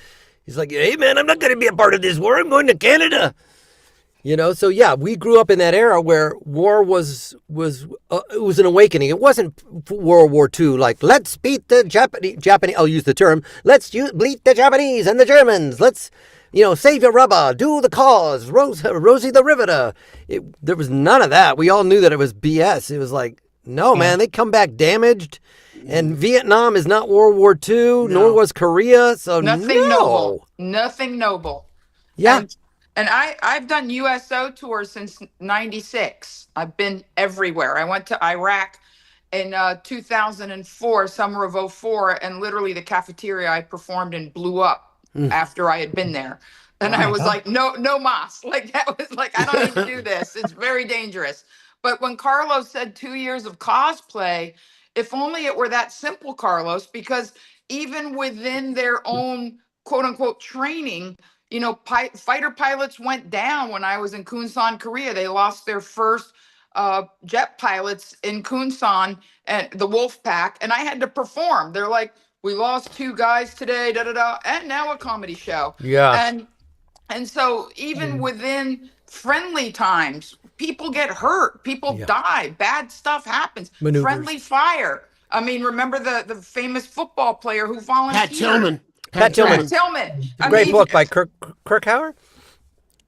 He's like, hey, man, I'm not going to be a part of this war. I'm going to Canada. So yeah, we grew up in that era where war was it was an awakening. It wasn't World War II, like, let's beat the Japanese, I'll use the term, let's beat the Japanese and the Germans. Let's, save your rubber, do the cause, Rosie the Riveter. There was none of that. We all knew that it was BS. It was like, no, man, they come back damaged. And Vietnam is not World War II, nor was Korea. So Nothing noble. Yeah. And I've done USO tours since 96. I've been everywhere. I went to Iraq in 2004, summer of '04, and literally the cafeteria I performed in blew up after I had been there. And I was like, no mas. Like, that was like, I don't need to do this. It's very dangerous. But when Carlos said 2 years of cosplay, if only it were that simple, Carlos, because even within their own quote unquote training, fighter pilots went down when I was in Kunsan, Korea. They lost their first jet pilots in Kunsan and the Wolf Pack, and I had to perform. They're like, we lost 2 guys today, and now a comedy show. Yeah. And so even within friendly times, people get hurt, people die, bad stuff happens. Maneuvers. Friendly fire. I mean, remember the famous football player who volunteered? Pat Tillman. Pat Tillman. Great book by Kirkhauer.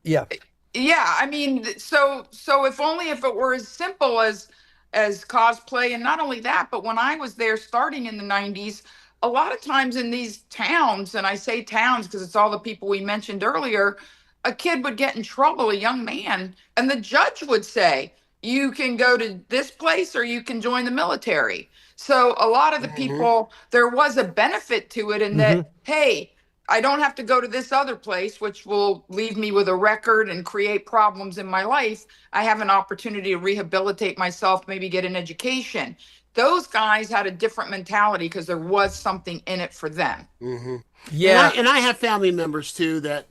Yeah. Yeah, I mean, so if it were as simple as cosplay, and not only that, but when I was there starting in the 90s, a lot of times in these towns, and I say towns because it's all the people we mentioned earlier, a kid would get in trouble, a young man, and the judge would say, you can go to this place or you can join the military. So a lot of the people, there was a benefit to it in that, hey, I don't have to go to this other place, which will leave me with a record and create problems in my life. I have an opportunity to rehabilitate myself, maybe get an education. those guys had a different mentality because there was something in it for them. Mm-hmm. Yeah. And I have family members too that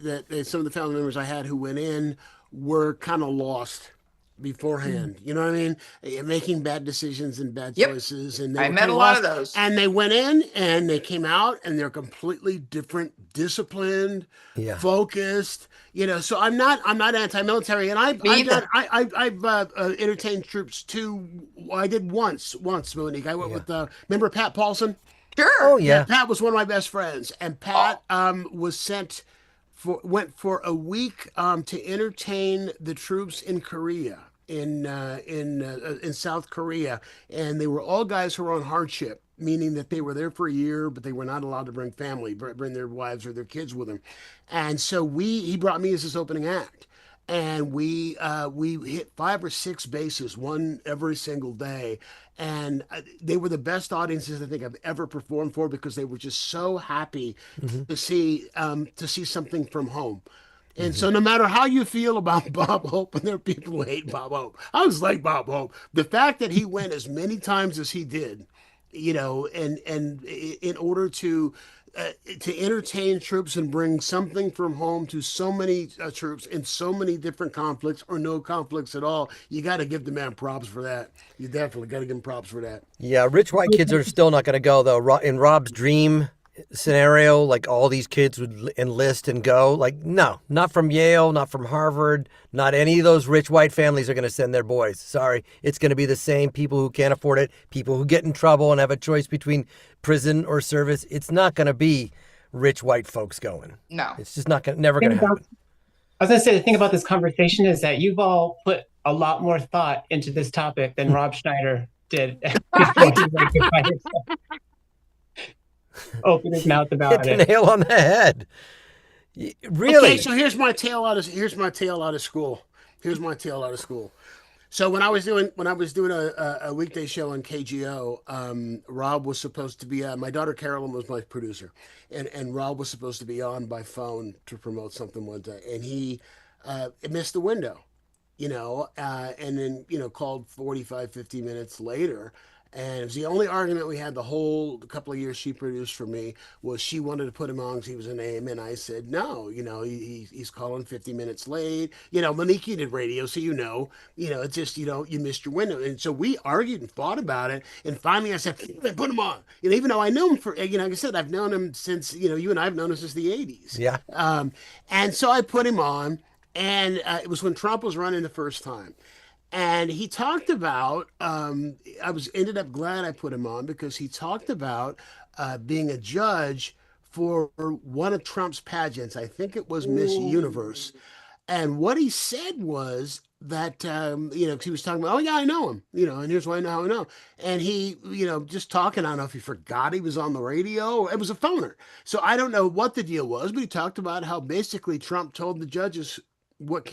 some of the family members I had who went in were kind of lost beforehand. You know what I mean? Making bad decisions and bad Yep. choices, and they I were met kind a of lot of lost. those. And they went in and they came out and they're completely different, disciplined, Yeah. focused. You know, so I'm not anti-military, and Me either. I've entertained troops too. I did once, Monique. I went Yeah. with remember Pat Paulson? Sure. Oh Yeah, yeah. Pat was one of my best friends, and Pat was sent went for a week to entertain the troops in Korea, in South Korea, and they were all guys who were on hardship, meaning that they were there for a year, but they were not allowed to bring family, bring their wives or their kids with them, and so he brought me as his opening act. And we hit 5 or 6 bases, one every single day, and they were the best audiences I think I've ever performed for because they were just so happy to see something from home. And so, no matter how you feel about Bob Hope, and there are people who hate Bob Hope, I was like Bob Hope. The fact that he went as many times as he did, you know, and in order to entertain troops and bring something from home to so many troops in so many different conflicts or no conflicts at all, you got to give the man props for that. You definitely got to give him props for that. Yeah, rich white kids are still not going to go though. In Rob's dream scenario, like all these kids would enlist and go. Like, no, not from Yale, not from Harvard, not any of those rich white families are going to send their boys. Sorry, it's going to be the same people who can't afford it, people who get in trouble and have a choice between prison or service. It's not going to be rich white folks going. No. It's just never going to happen. I was going to say, the thing about this conversation is that you've all put a lot more thought into this topic than Rob Schneider did. Open his mouth about Hit it. the nail on the head. Really? Okay, so here's my tale out of school. Here's my tale out of school. So when I was doing a weekday show on KGO, Rob was supposed to be my daughter Carolyn was my producer, and Rob was supposed to be on by phone to promote something one day, and he missed the window, you know, and then called 45, 50 minutes later. And it was the only argument we had the whole couple of years she produced for me was she wanted to put him on because he was a name. And I said, no, he's calling 50 minutes late. Monique, you did radio, so it's just, you missed your window. And so we argued and fought about it. And finally I said, put him on. Even though I know him for, like I said, I've known him since, you and I have known him since the 80s. Yeah. And so I put him on. And it was when Trump was running the first time. And he talked about, ended up glad I put him on because he talked about being a judge for one of Trump's pageants. I think it was Miss Universe. And what he said was that, 'cause he was talking about, oh yeah, I know him, and here's why I know how I know. And he, just talking, I don't know if he forgot he was on the radio or it was a phoner. So I don't know what the deal was, but he talked about how basically Trump told the judges which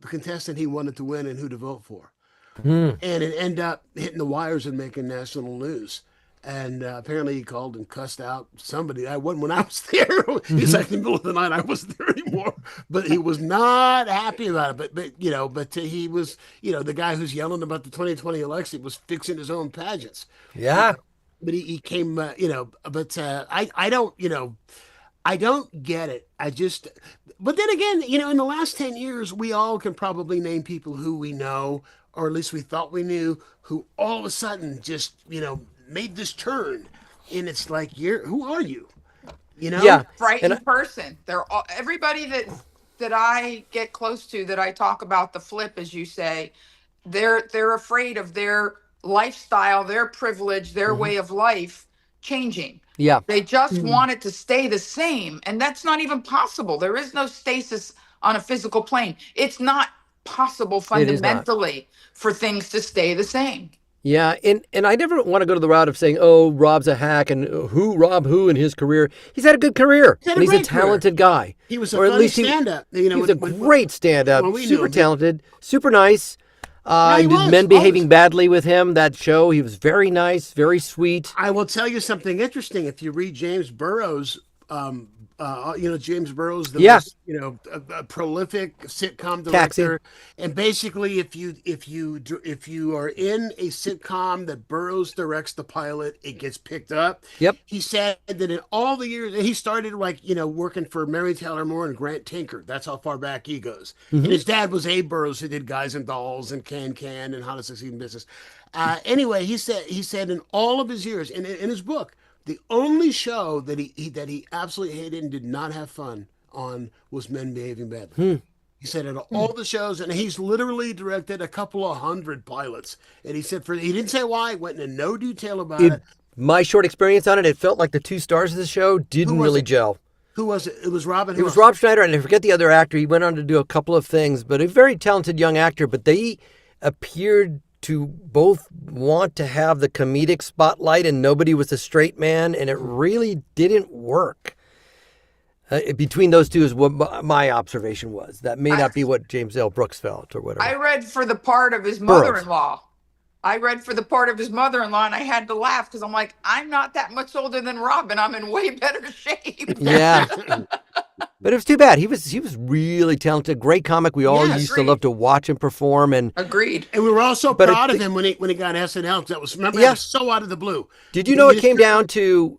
contestant he wanted to win and who to vote for. And it ended up hitting the wires and making national news. And apparently he called and cussed out somebody. I wasn't when I was there. He's like in the middle of the night. I wasn't there anymore. But he was not happy about it. But he was, the guy who's yelling about the 2020 election was fixing his own pageants. Yeah. But he came, I don't get it. But then again, in the last 10 years, we all can probably name people who we know, or at least we thought we knew, who all of a sudden just, made this turn. And it's like, who are you? Yeah. Frightened person. They're all, everybody that I get close to, that I talk about the flip, as you say, they're afraid of their lifestyle, their privilege, their way of life changing. Yeah. They just want it to stay the same. And that's not even possible. There is no stasis on a physical plane. It's not possible fundamentally for things to stay the same. Yeah, and I never want to go to the route of saying, oh, Rob's a hack and who in his career. He's had a good career. He's a talented guy. He was a funny stand-up. He was a great stand-up, super talented, super nice. Was, men behaving badly with him, that show. He was very nice, very sweet. I will tell you something interesting. If you read James Burrows' James Burrows, the Yeah. most, a prolific sitcom Taxi. director. And basically, if you are in a sitcom that Burrows directs the pilot, it gets picked up. Yep. He said that in all the years, and he started working for Mary Tyler Moore and Grant Tinker. That's how far back he goes. And his dad was Abe Burrows, who did Guys and Dolls and Can and How to Succeed in Business. Anyway, he said in all of his years, in his book, the only show that he absolutely hated and did not have fun on was Men Behaving Badly. He said in all the shows, and he's literally directed a couple of hundred pilots. And he said he didn't say why, went into no detail about it. My short experience on it, it felt like the two stars of the show didn't really gel. Who was it? It was Robin. It was Rob Schneider, and I forget the other actor. He went on to do a couple of things, but a very talented young actor. But they appeared to both want to have the comedic spotlight, and nobody was a straight man, and it really didn't work. Between those two is what my observation was. That may not be what James L. Brooks felt or whatever. I read for the part of his mother-in-law. And I had to laugh because I'm like, I'm not that much older than Robin. I'm in way better shape. Yeah. But it was too bad. He was really talented, great comic. We all used to love to watch him perform. And agreed. And we were all so proud of him when he got SNL. That was so out of the blue. Did you know it came down to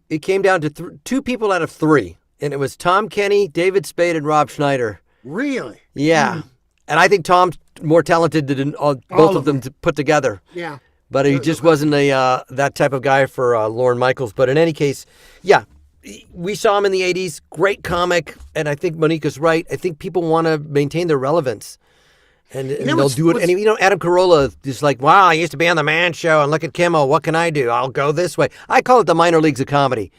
two people out of three, and it was Tom Kenny, David Spade, and Rob Schneider. Really? Yeah. And I think Tom's more talented than both of them put together. Yeah. But he just wasn't that type of guy for Lorne Michaels. But in any case, yeah, we saw him in the 80s. Great comic. And I think Monica's right. I think people want to maintain their relevance. And they'll do it. And, Adam Carolla is like, wow, I used to be on the Man Show and look at Kimmel. What can I do? I'll go this way. I call it the minor leagues of comedy.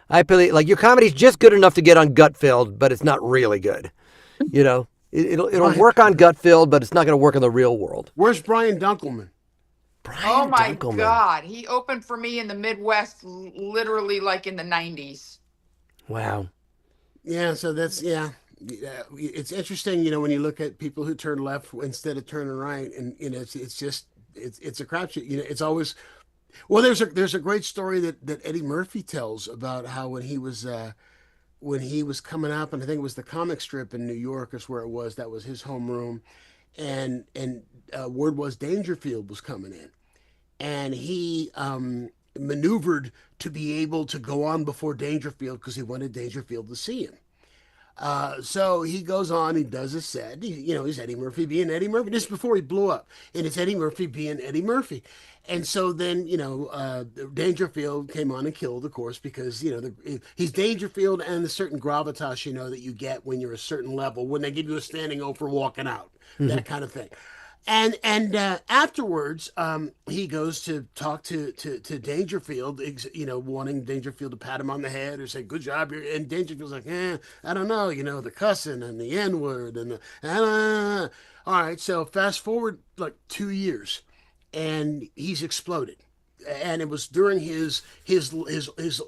I believe, like, your comedy's just good enough to get on Gutfeld, but it's not really good. It'll work on Gutfeld, but it's not going to work in the real world. Where's Brian Dunkelman? Oh my God. He opened for me in the Midwest, literally like in the 90s. Wow. Yeah. So that's, it's interesting, when you look at people who turn left instead of turning right, and, it's a crapshoot. It's always, well, there's a great story that Eddie Murphy tells about how when he was coming up, and I think it was the comic strip in New York is where it was. That was his homeroom, and word was Dangerfield was coming in, and he maneuvered to be able to go on before Dangerfield because he wanted Dangerfield to see him. So he goes on, he does his set. He's Eddie Murphy being Eddie Murphy. This is before he blew up, and it's Eddie Murphy being Eddie Murphy. And so then, Dangerfield came on and killed, of course, because, he's Dangerfield and the certain gravitas, that you get when you're a certain level, when they give you a standing O for walking out, that kind of thing. And afterwards, he goes to talk to Dangerfield, wanting Dangerfield to pat him on the head or say, good job. And Dangerfield's like, I don't know, the cussing and the N-word and the, all right. So fast forward like 2 years. And he's exploded, and it was during his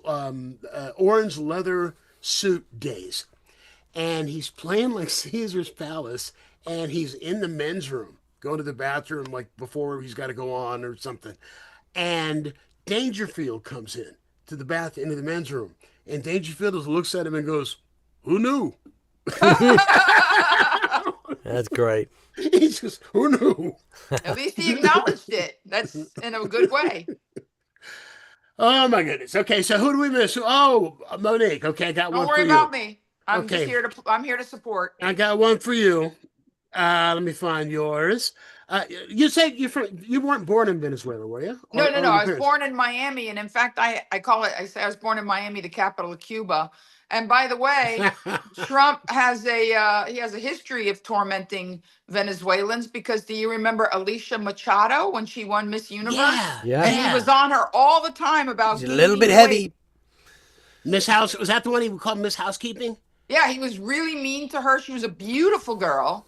orange leather suit days, and he's playing like Caesar's Palace, and he's in the men's room, going to the bathroom like before he's got to go on or something, and Dangerfield comes into the men's room, and Dangerfield just looks at him and goes, "Who knew?" That's great. He just, who knew? At least he acknowledged it. That's in a good way. Oh my goodness. Okay, so who do we miss? Oh, Monique. Okay, I got one for you. Don't worry about me. I'm here to support. I got one for you. Let me find yours. You said you weren't born in Venezuela, were you? No. I was born in Miami, and in fact, I say I was born in Miami, the capital of Cuba. And by the way, Trump has a history of tormenting Venezuelans, because do you remember Alicia Machado when she won Miss Universe? Yeah. And he was on her all the time about She's a little bit heavy. Miss House, was that the one he would call Miss Housekeeping? Yeah, he was really mean to her. She was a beautiful girl,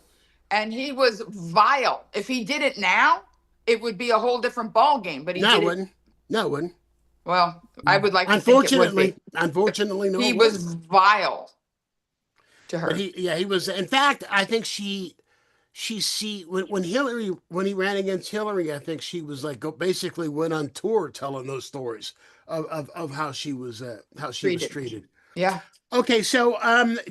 and he was vile. If he did it now, it would be a whole different ball game. But it wouldn't. No, it wouldn't. Well, I would like to think it would be. Unfortunately, no. He was vile to her. But he was. In fact, I think when he ran against Hillary, I think she was like basically went on tour telling those stories of how she was treated. Yeah. Okay, so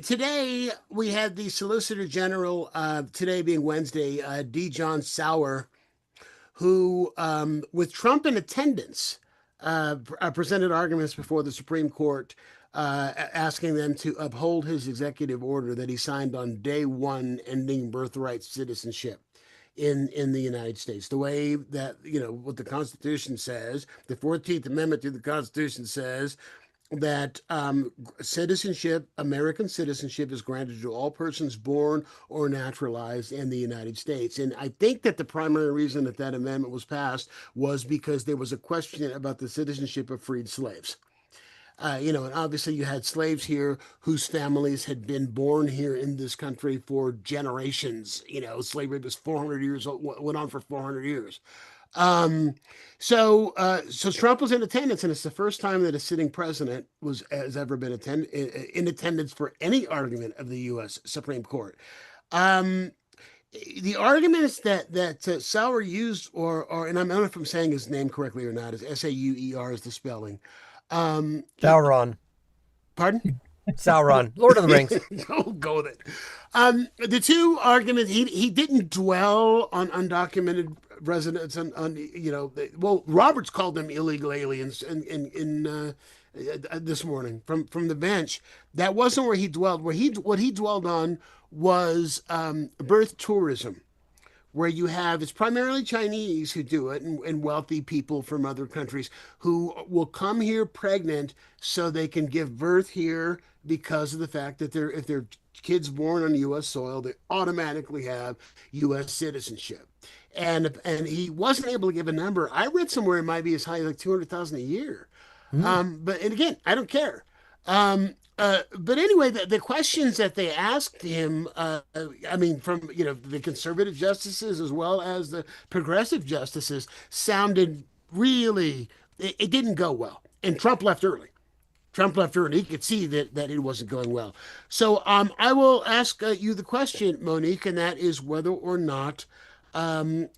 today we had the Solicitor General, today being Wednesday, D. John Sawyer, who, with Trump in attendance, presented arguments before the Supreme Court, asking them to uphold his executive order that he signed on day one, ending birthright citizenship in the United States. The way that, what the Constitution says, the 14th Amendment to the Constitution says that citizenship, American citizenship, is granted to all persons born or naturalized in the United States. And I think that the primary reason that that amendment was passed was because there was a question about the citizenship of freed slaves. And obviously you had slaves here whose families had been born here in this country for generations. Slavery was 400 years old, went on for 400 years. Um, so Trump was in attendance, and it's the first time that a sitting president has ever been in attendance for any argument of the U.S. Supreme Court. Um, the arguments that Sauer used, and I don't know if I'm saying his name correctly or not, is Sauer is the spelling. Sauron. Pardon? Sauron, Lord of the Rings. Go with it. The two arguments, he didn't dwell on undocumented residents Roberts called them illegal aliens in this morning from the bench. That wasn't where he dwelled. What he dwelled on was birth tourism, where it's primarily Chinese who do it, and wealthy people from other countries who will come here pregnant so they can give birth here, because of the fact that if they're kids born on U.S. soil, they automatically have U.S. citizenship. And he wasn't able to give a number. I read somewhere it might be as high as like 200,000 a year. And again, I don't care. But anyway, the questions that they asked him, from the conservative justices as well as the progressive justices, sounded really, it didn't go well. And Trump left early. He could see that it wasn't going well. So I will ask you the question, Monique, and that is whether or not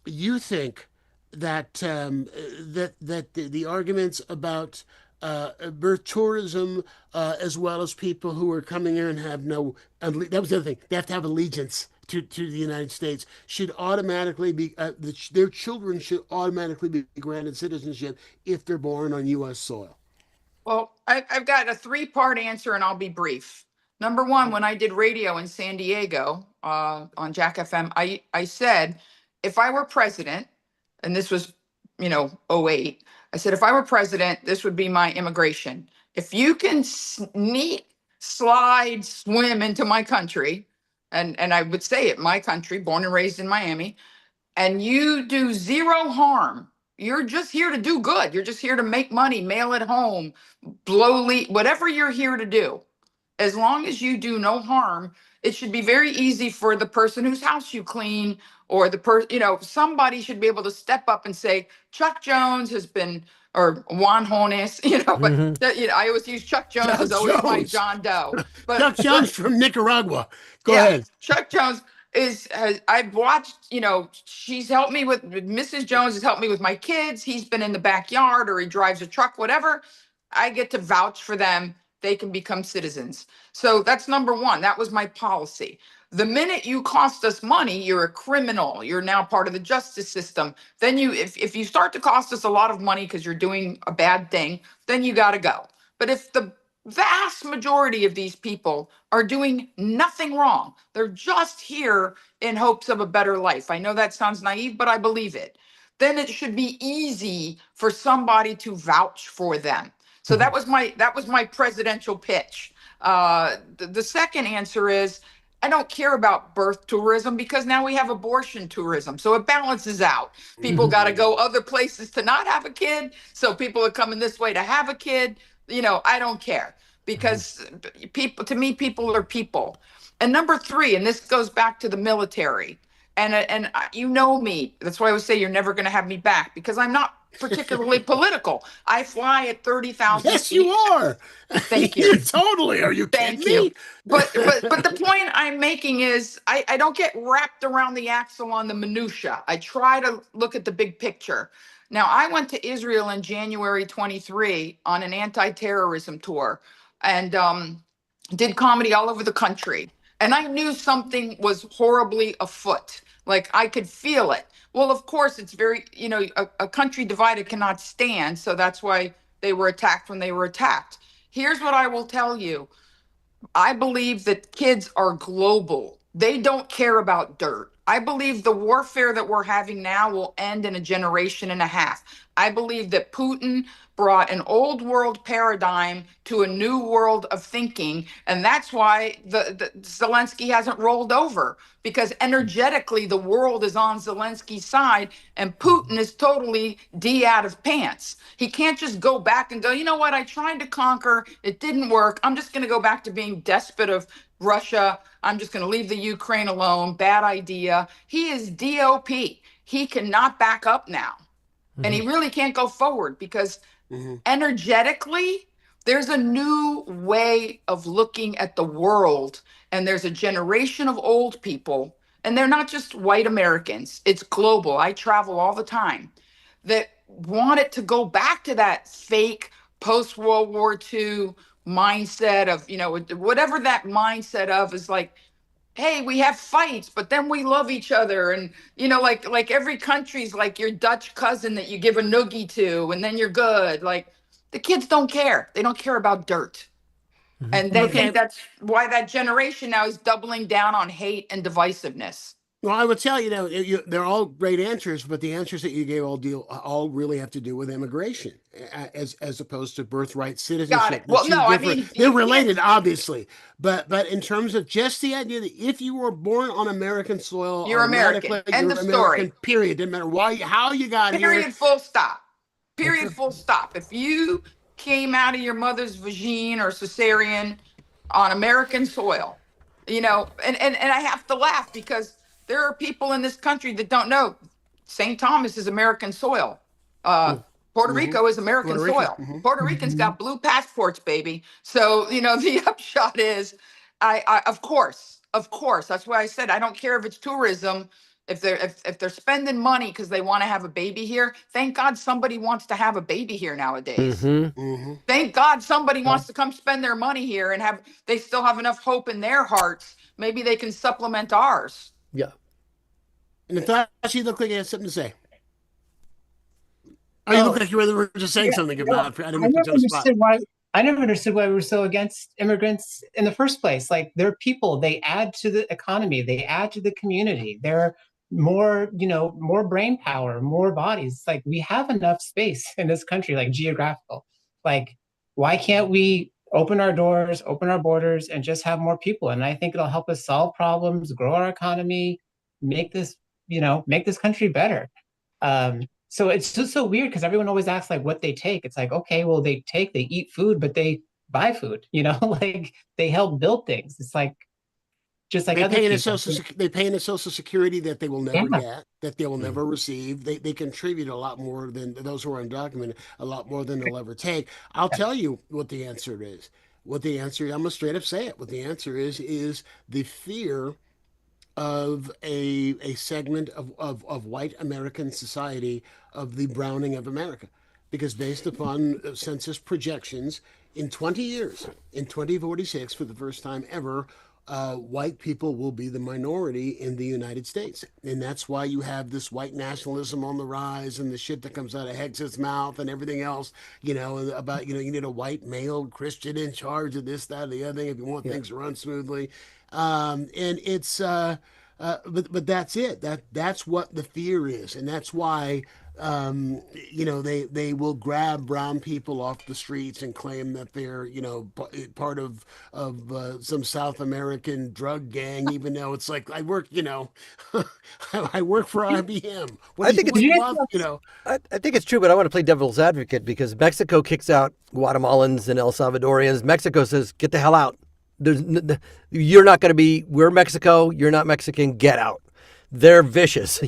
you think that the arguments about birth tourism, as well as people who are coming here and have that was the other thing, they have to have allegiance to the United States, should automatically be, their children should automatically be granted citizenship if they're born on U.S. soil. Well, I've got a 3-part answer, and I'll be brief. Number one, when I did radio in San Diego on Jack FM, I said, if I were president, and this was, '08, I said, if I were president, this would be my immigration. If you can sneak, slide, swim into my country, and I would say it, my country, born and raised in Miami, and you do zero harm, you're just here to do good. You're just here to make money, mail it home, whatever you're here to do. As long as you do no harm, it should be very easy for the person whose house you clean, or somebody should be able to step up and say, Chuck Jones has been, or Juan Jones, but I always use Chuck Jones as always my John Doe. But Chuck Jones from Nicaragua. Go ahead. Chuck Jones I've watched, she's helped me with Mrs. Jones has helped me with my kids. He's been in the backyard, or he drives a truck, whatever. I get to vouch for them. They can become citizens. So that's number one. That was my policy. The minute you cost us money, you're a criminal. You're now part of the justice system. Then if you start to cost us a lot of money because you're doing a bad thing, then you got to go. But if the vast majority of these people are doing nothing wrong, they're just here in hopes of a better life, I know that sounds naive, but I believe it, then it should be easy for somebody to vouch for them. So that was my presidential pitch. The second answer is, I don't care about birth tourism, because now we have abortion tourism. So it balances out. People got to go other places to not have a kid. So people are coming this way to have a kid. I don't care, because people are people. And number 3, and this goes back to the military, and me, that's why I would say you're never going to have me back, because I'm not particularly political. I fly at 30,000 Yes, you are. Thank you. Totally. Are you kidding me? But the point I'm making is I don't get wrapped around the axle on the minutia. I try to look at the big picture. Now, I went to Israel in January 23 on an anti-terrorism tour. and did comedy all over the country. And I knew something was horribly afoot. Like I could feel it. Well, of course, it's very, a country divided cannot stand. So that's why they were attacked when they were attacked. Here's what I will tell you. I believe that kids are global. They don't care about dirt. I believe the warfare that we're having now will end in a generation and a half. I believe that Putin brought an old world paradigm to a new world of thinking. And that's why the Zelensky hasn't rolled over, because energetically the world is on Zelensky's side and Putin is totally out of pants. He can't just go back and go, you know what, I tried to conquer, it didn't work. I'm just going to go back to being despot of Russia. I'm just going to leave the Ukraine alone. Bad idea. He is DOP. He cannot back up now. And he really can't go forward because energetically, there's a new way of looking at the world. And there's a generation of old people, and they're not just white Americans. It's global. I travel all the time, that want it to go back to that fake post-World War II mindset of, whatever that mindset of is like, hey, we have fights, but then we love each other. And, like every country's like your Dutch cousin that you give a noogie to, and then you're good. Like the kids don't care. They don't care about dirt. And they think that's why that generation now is doubling down on hate and divisiveness. Well, I would tell you, they're all great answers, but the answers that you gave all really have to do with immigration, as opposed to birthright citizenship. Got it. Well, no, I mean, they're related, obviously, but in terms of just the idea that if you were born on American soil, you're American. End of story. Period. Didn't matter how you got here. Period. Full stop. Period. Full stop. If you came out of your mother's vagine or cesarean on American soil, and I have to laugh because there are people in this country that don't know St. Thomas is American soil. Puerto Rico is American soil. Puerto Ricans got blue passports, baby. So, the upshot is, I of course, that's why I said, I don't care if it's tourism. If they're spending money because they want to have a baby here, thank God somebody wants to have a baby here nowadays. Thank God somebody wants to come spend their money here and they still have enough hope in their hearts. Maybe they can supplement ours. Yeah. And if that actually looked like you had something to say. You look like you were just saying something about it. I never understood why we were so against immigrants in the first place. Like, they're people, they add to the economy, they add to the community. They're more, more brain power, more bodies. Like, we have enough space in this country, like geographical. Like, why can't we open our doors, open our borders, and just have more people? And I think it'll help us solve problems, grow our economy, make this country better. So it's just so weird because everyone always asks like what they take. It's like, okay, well, they eat food, but they buy food, like they help build things. It's like, just like they other pay people. They pay into Social Security that they will never get, that they will never receive. They contribute a lot more than those who are undocumented, a lot more than they'll ever take. I'll tell you what the answer is. I'm going to straight up say it. What the answer is the fear of a segment of white American society, of the browning of America. Because based upon census projections, in 20 years, in 2046, for the first time ever, white people will be the minority in the United States. And that's why you have this white nationalism on the rise and the shit that comes out of Hex's mouth and everything else, about, you need a white male Christian in charge of this, that, the other thing if you want things to run smoothly. And it's, but that's it. That's what the fear is. And that's why, they will grab brown people off the streets and claim that they're, part of some South American drug gang, even though it's like, I work, I work for IBM. I think it's true, but I want to play devil's advocate because Mexico kicks out Guatemalans and El Salvadorians. Mexico says, get the hell out. You're not going to be, we're Mexico, you're not Mexican, get out. They're vicious.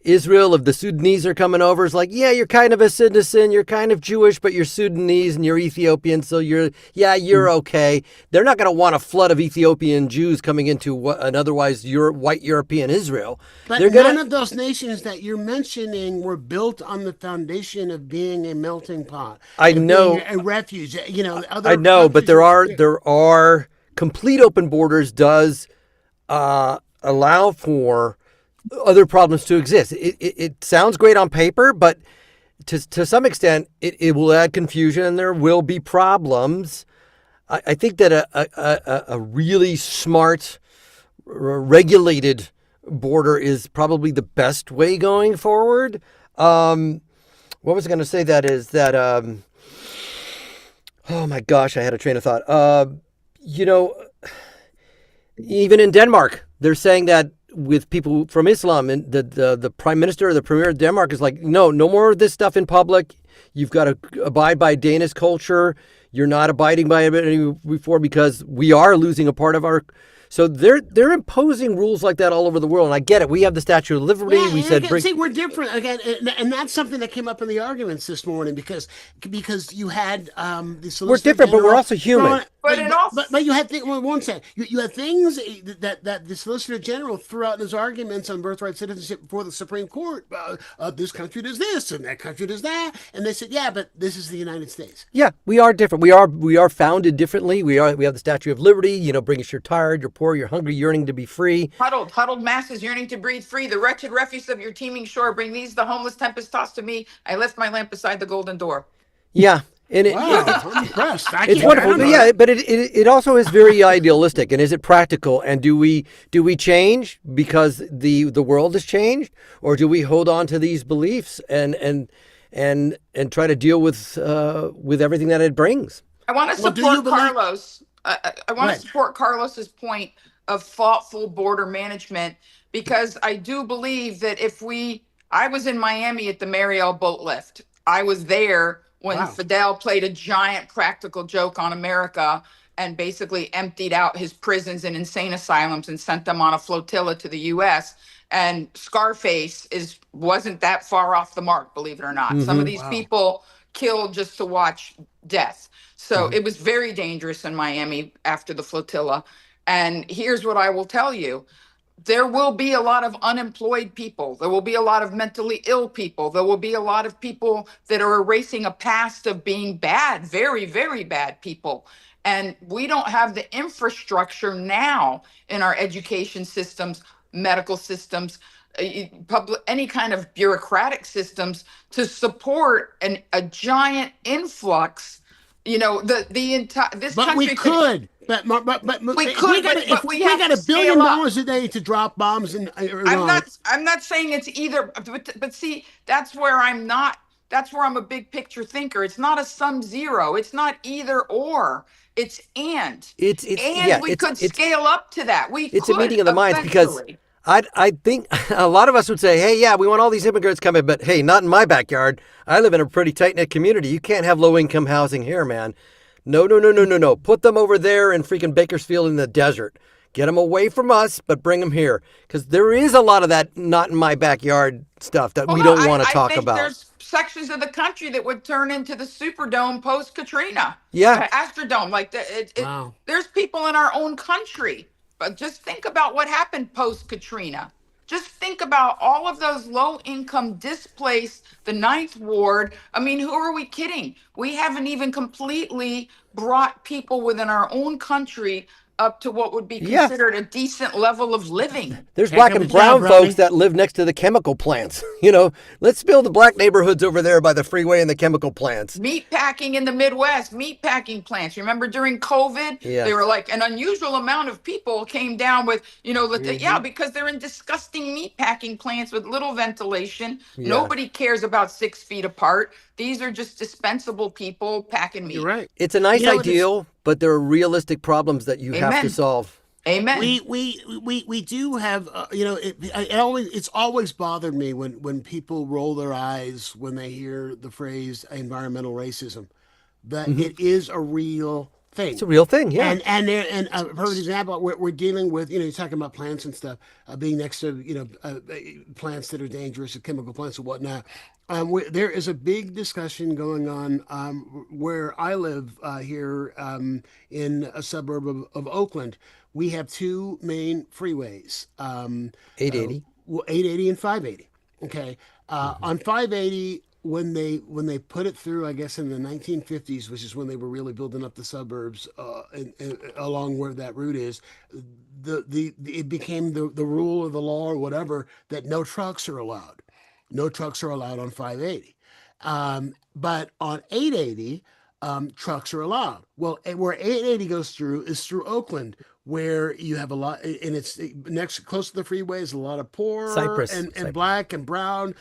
Israel, if the Sudanese are coming over, it's like, yeah, you're kind of a citizen, you're kind of Jewish, but you're Sudanese and you're Ethiopian, so you're okay. They're not going to want a flood of Ethiopian Jews coming into an otherwise white European Israel. But none of those nations that you're mentioning were built on the foundation of being a melting pot. I know. Being a refuge. I know, but there are complete open borders does allow for other problems to exist. It sounds great on paper, but to some extent, it will add confusion and there will be problems. I think that a really smart, regulated border is probably the best way going forward. What was I going to say? That is that, oh my gosh, I had a train of thought. Even in Denmark, they're saying that with people from Islam, and the prime minister or the premier of Denmark is like, no more of this stuff in public. You've got to abide by Danish culture. You're not abiding by it any before because we are losing a part of our. So they're imposing rules like that all over the world, and I get it. We have the Statue of Liberty. Yeah, we said, see, we're different again, and that's something that came up in the arguments this morning because you had the Solicitor we're different, but we're also human. But you had things. Well, one second, you had things that the Solicitor General threw out in his arguments on birthright citizenship before the Supreme Court. This country does this, and that country does that, and they said, yeah, but this is the United States. Yeah, we are different. We are founded differently. We have the Statue of Liberty. Bring us you're tired, you're poor, you're hungry, yearning to be free. Huddled masses yearning to breathe free. The wretched refuse of your teeming shore. Bring these, the homeless tempest tossed to me. I left my lamp beside the golden door. Yeah. And I'm impressed. It's wonderful. But yeah, but it also is very idealistic. And is it practical? And do we change because the world has changed, or do we hold on to these beliefs and try to deal with everything that it brings? I want to support Carlos. I want to support Carlos's point of thoughtful border management, because I do believe that I was in Miami at the Mariel boat lift. I was there when Fidel played a giant practical joke on America and basically emptied out his prisons and insane asylums and sent them on a flotilla to the U.S. And Scarface wasn't that far off the mark, believe it or not. Mm-hmm. Some of these people killed just to watch death. So it was very dangerous in Miami after the flotilla. And here's what I will tell you. There will be a lot of unemployed people. There will be a lot of mentally ill people. There will be a lot of people that are erasing a past of being bad, very, very bad people. And we don't have the infrastructure now in our education systems, medical systems, any kind of bureaucratic systems to support a giant influx. The entire this but country we could. But we got $1 billion a day to drop bombs in Iran. I'm not saying it's either, but see, that's where I'm a big picture thinker. It's not a sum zero. It's not either or. It's and. We could scale up to that. It's a meeting of the minds, because I think a lot of us would say, hey, yeah, we want all these immigrants coming, but hey, not in my backyard. I live in a pretty tight-knit community. You can't have low-income housing here, man. No. Put them over there in freaking Bakersfield in the desert. Get them away from us, but bring them here. Because there is a lot of that not in my backyard stuff that we don't want to talk about. There's sections of the country that would turn into the Superdome post-Katrina. Yeah. Astrodome. There's people in our own country. But just think about what happened post-Katrina. Just think about all of those low-income displaced, the Ninth Ward. I mean, who are we kidding? We haven't even completely brought people within our own country up to what would be considered a decent level of living. There's black and brown folks that live next to the chemical plants. Let's build the black neighborhoods over there by the freeway and the chemical plants. Meat packing in the Midwest, meat packing plants. Remember during COVID, they were like an unusual amount of people came down with, because they're in disgusting meat packing plants with little ventilation. Yeah. Nobody cares about 6 feet apart. These are just dispensable people packing meat. You're right. It's a nice ideal, but there are realistic problems that you have to solve. Amen. We do have, it's always bothered me when people roll their eyes when they hear the phrase environmental racism, that it is a real thing. It's a real thing, yeah. And a perfect example, we're dealing with, you're talking about plants and stuff, being next to, plants that are dangerous, chemical plants and whatnot. There is a big discussion going on where I live here in a suburb of Oakland. We have two main freeways, 880. 880 and 580. Okay, on 580, when they put it through, I guess in the 1950s, which is when they were really building up the suburbs and along where that route is, it became the rule or the law or whatever that no trucks are allowed. No trucks are allowed on 580. But on 880, trucks are allowed. Well, where 880 goes through is through Oakland, where you have a lot, and it's next close to the freeway is a lot of poor and black and brown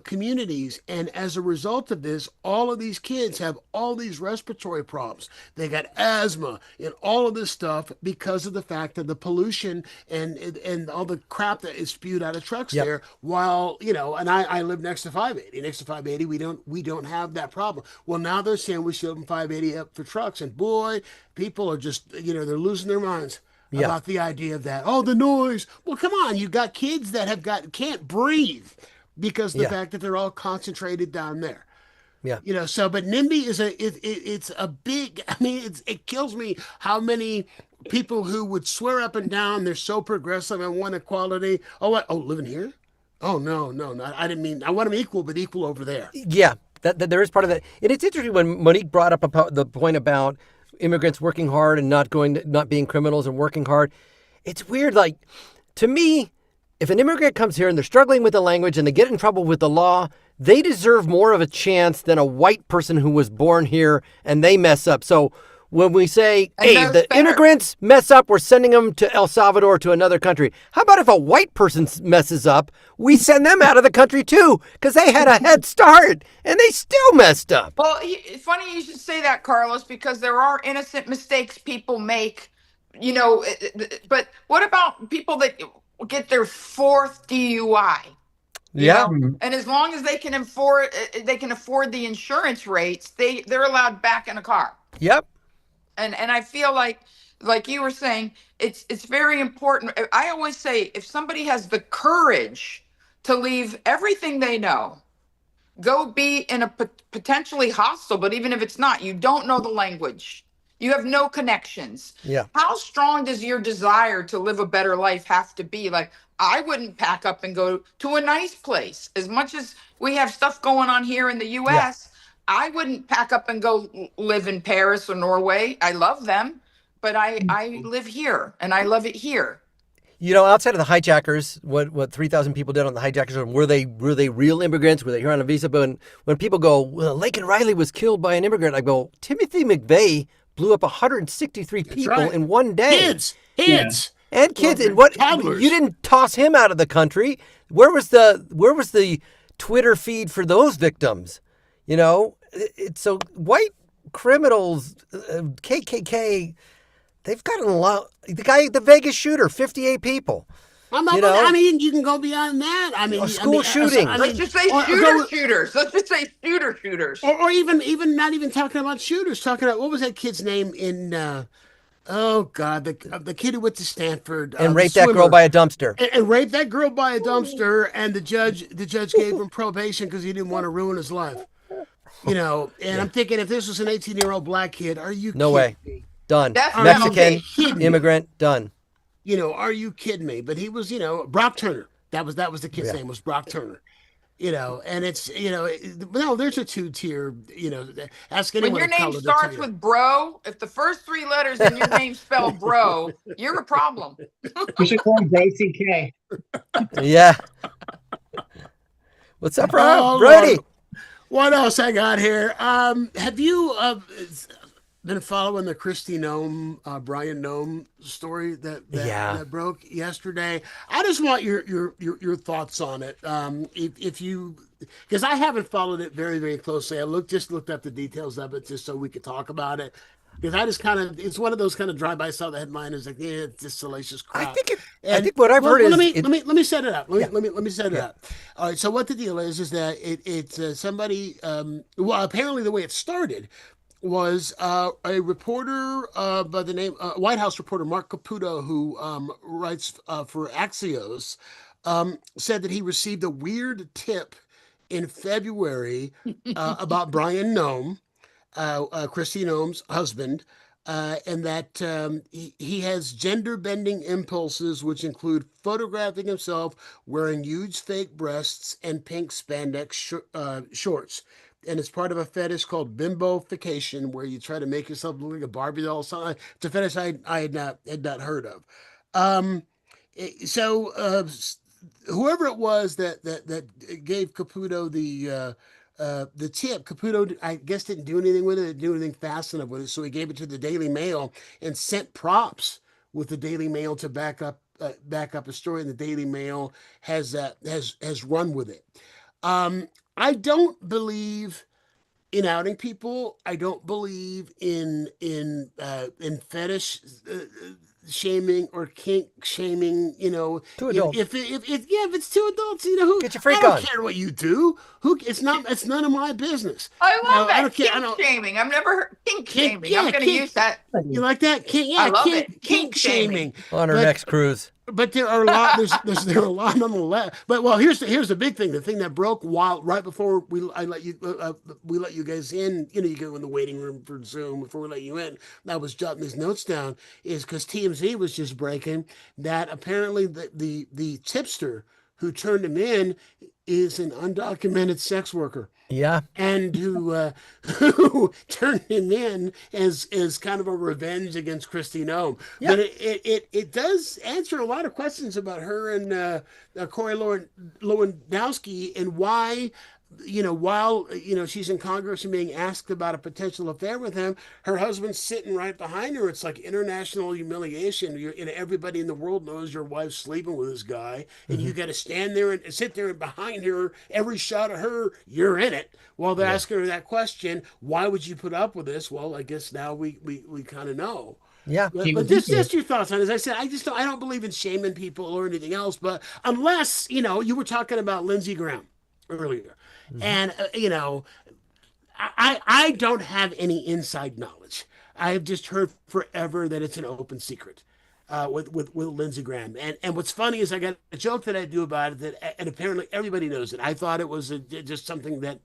communities. And as a result of this, all of these kids have all these respiratory problems. They got asthma and all of this stuff because of the fact of the pollution and all the crap that is spewed out of trucks there. While, and I live next to 580. Next to 580, we don't have that problem. Well, now they're saying we should open 580 up for trucks, and boy, people are just, they're losing their minds about the idea of that. Oh, the noise. Well, come on, you got kids that can't breathe because of the fact that they're all concentrated down there. Yeah. But NIMBY it's a big, it kills me how many people who would swear up and down they're so progressive and want equality. Oh, living here? Oh, no, I didn't mean, I want them equal, but equal over there. Yeah, that there is part of that. And it's interesting when Monique brought up the point about immigrants working hard and not being criminals and working hard. It's weird. Like, to me, if an immigrant comes here and they're struggling with the language and they get in trouble with the law, they deserve more of a chance than a white person who was born here and they mess up. So when we say, hey, if the immigrants mess up, we're sending them to El Salvador, to another country. How about if a white person messes up, we send them out of the country too, because they had a head start and they still messed up. Well, it's funny you should say that, Carlos, because there are innocent mistakes people make, but what about people that get their fourth DUI? Yeah. And as long as they can afford the insurance rates, they're allowed back in a car. Yep. And I feel like you were saying, it's very important. I always say, if somebody has the courage to leave everything they know, go be in a potentially hostile, but even if it's not, you don't know the language, you have no connections. Yeah. How strong does your desire to live a better life have to be? Like, I wouldn't pack up and go to a nice place. As much as we have stuff going on here in the U.S., I wouldn't pack up and go live in Paris or Norway. I love them, but I live here and I love it here. Outside of the hijackers, what 3,000 people did on the hijackers, were they real immigrants? Were they here on a visa? But when people go, well, Laken Riley was killed by an immigrant, I go, Timothy McVeigh blew up 163 people in one day. Kids. And kids, and what? Toddlers. You didn't toss him out of the country. Where was the Twitter feed for those victims? So white criminals, KKK, they've gotten a lot. The Vegas shooter, 58 people. You can go beyond that. School shooting. Let's just say shooters. Let's just say shooters. Or even not even talking about shooters. Talking about, what was that kid's name in? The kid who went to Stanford and raped that girl by a dumpster. And raped that girl by a dumpster, and the judge gave him probation because he didn't want to ruin his life. I'm thinking, if this was an 18-year-old black kid, are you no kidding way me? Done. Definitely. Mexican immigrant, done. Are you kidding me? But he was, Brock Turner. That was the kid's name, was Brock Turner. And it's, no, there's a two-tier, ask anyone. When your name starts with bro, if the first three letters in your name spell bro, you're a problem. We should call him JCK. Yeah. What's up, Brody? Lord. What else I got here? Have you been following the Kristi Noem, Brian Noem story that broke yesterday? I just want your thoughts on it. If you, because I haven't followed it very, very closely. I just looked up the details of it just so we could talk about it. Because I just it's one of those kind of drive-by, saw the headline, it's like, it's just salacious crap. I think what I've heard is... Let me set it up. Let me set it up. All right, so what the deal is that it's somebody, apparently the way it started was a reporter by the name White House reporter Mark Caputo, who writes for Axios, said that he received a weird tip in February about Brian Nome, Christy Nome's husband, and that he has gender bending impulses, which include photographing himself wearing huge fake breasts and pink spandex shorts. And it's part of a fetish called bimbofication, where you try to make yourself look like a Barbie doll. Something. It's a fetish I had not heard of. Um, so whoever it was that gave Caputo the tip, Caputo, I guess, didn't do anything with it, didn't do anything fast enough with it, so he gave it to the Daily Mail and sent props with the Daily Mail to back up a story, and the Daily Mail has run with it. I don't believe in outing people. I don't believe in fetish shaming or kink shaming. To adults. If it's two adults, who Get your freak I don't on. care what you do. It's none of my business. I love I that don't care. kink shaming. I've never heard kink shaming. Yeah, I'm going to use that. You like that? I love Kink, it. Kink shaming. On our But- next cruise. But there are a lot. There are a lot nonetheless. But well, here's the big thing. The thing that broke right before we let you guys in. You go in the waiting room for Zoom before we let you in. I was jotting these notes down is because TMZ was just breaking that apparently the tipster who turned him in is an undocumented sex worker. Yeah. And who turned him in as kind of a revenge against Christy Nome. Yeah. But it does answer a lot of questions about her and Corey Lewandowski and why, while she's in Congress and being asked about a potential affair with him, her husband's sitting right behind her. It's like international humiliation. Everybody in the world knows your wife's sleeping with this guy, and you got to stand there and sit there and behind her. Every shot of her, you're in it. While they're asking her that question, why would you put up with this? Well, I guess now we kind of know. Yeah. But just your thoughts on it. As I said, I don't believe in shaming people or anything else. But unless you were talking about Lindsey Graham earlier. And, I don't have any inside knowledge. I've just heard forever that it's an open secret with Lindsey Graham. And what's funny is I got a joke that I do about it, and apparently everybody knows it. I thought it was just something that,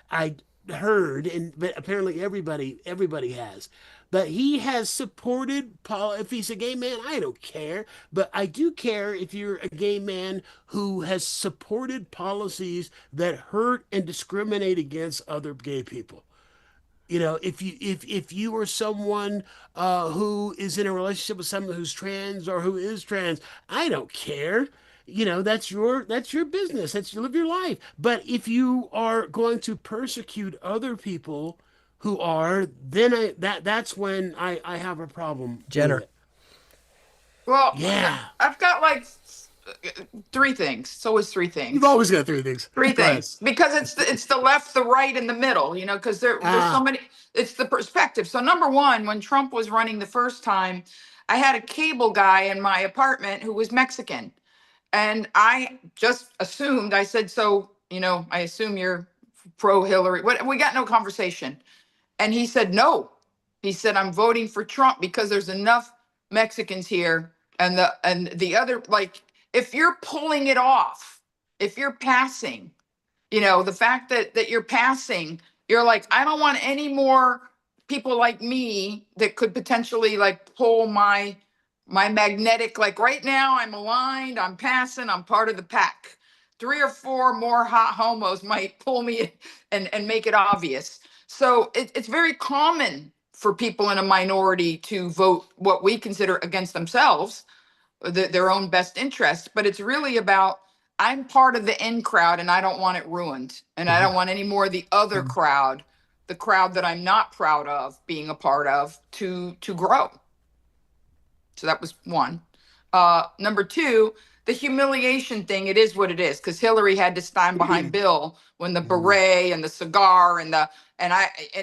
I heard, but apparently everybody has. But he has supported Paul. If he's a gay man, I don't care. But I do care if you're a gay man who has supported policies that hurt and discriminate against other gay people. If you are someone who is in a relationship with someone who's trans or who is trans, I don't care. That's your business. You live your life. But if you are going to persecute other people who are, then that's when I have a problem. Jenner. With it. Well, Yeah. I've got like three things. It's always three things. You've always got three things. Three Go ahead. things, because it's the left, the right, and the middle. Because there's so many. It's the perspective. So number one, when Trump was running the first time, I had a cable guy in my apartment who was Mexican, and I just assumed. I said, "So, I assume you're pro Hillary." What? We got no conversation, and he said, "No." He said, "I'm voting for Trump because there's enough Mexicans here, and the other, like, if you're pulling it off, if you're passing, the fact that you're passing, you're like, I don't want any more people like me that could potentially like pull my magnetic, like right now I'm aligned, I'm passing, I'm part of the pack. 3 or 4 more hot homos might pull me and make it obvious." So it's very common for people in a minority to vote what we consider against themselves, their own best interest. But it's really about, I'm part of the in crowd and I don't want it ruined. And I don't want any more of the other crowd, the crowd that I'm not proud of being a part of, to grow. So that was one. Number two, the humiliation thing, it is what it is, because Hillary had to stand behind Bill when the beret and the cigar and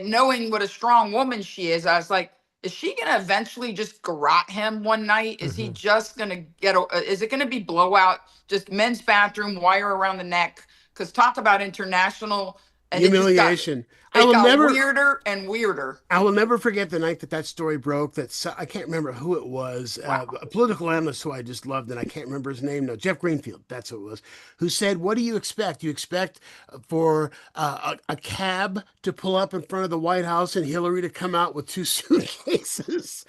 knowing what a strong woman she is, I was like, is she going to eventually just garrote him one night? Is he just going to is it going to be blowout, just men's bathroom, wire around the neck? Because talk about international and Humiliation. I It will got never. weirder and weirder. I will never forget the night that story broke. I can't remember who it was. Wow. A political analyst who I just loved, and I can't remember his name. No, Jeff Greenfield. That's who it was. Who said, "What do you expect? You expect for a cab to pull up in front of the White House and Hillary to come out with two suitcases?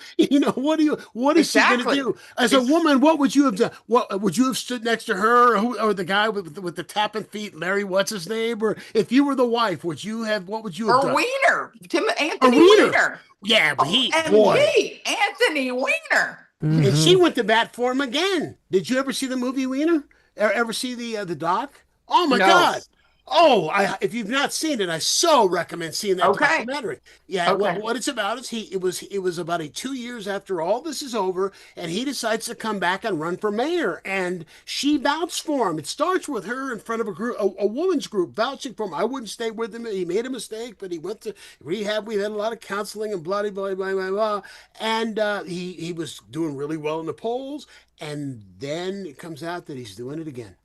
What is she going to Exactly. do as a It's- woman? What would you have done? What would you have stood next to her, or the guy with the tapping feet, Larry? What's his name? Or if you were the wife, would you have? What would you have Or done? Wiener. A Anthony wiener. Weiner. Yeah, but OMG, Anthony Weiner. and she went to bat for him again. Did you ever see the movie Wiener? Ever see the doc? Oh my No. God! Oh, if you've not seen it, I so recommend seeing that Okay. documentary. Yeah, Okay. what it's about is it was about 2 years after all this is over, and he decides to come back and run for mayor, and she vouched for him. It starts with her in front of a woman's group vouching for him. I wouldn't stay with him. He made a mistake, but he went to rehab. We had a lot of counseling and blah blah blah blah blah, and he was doing really well in the polls, and then it comes out that he's doing it again.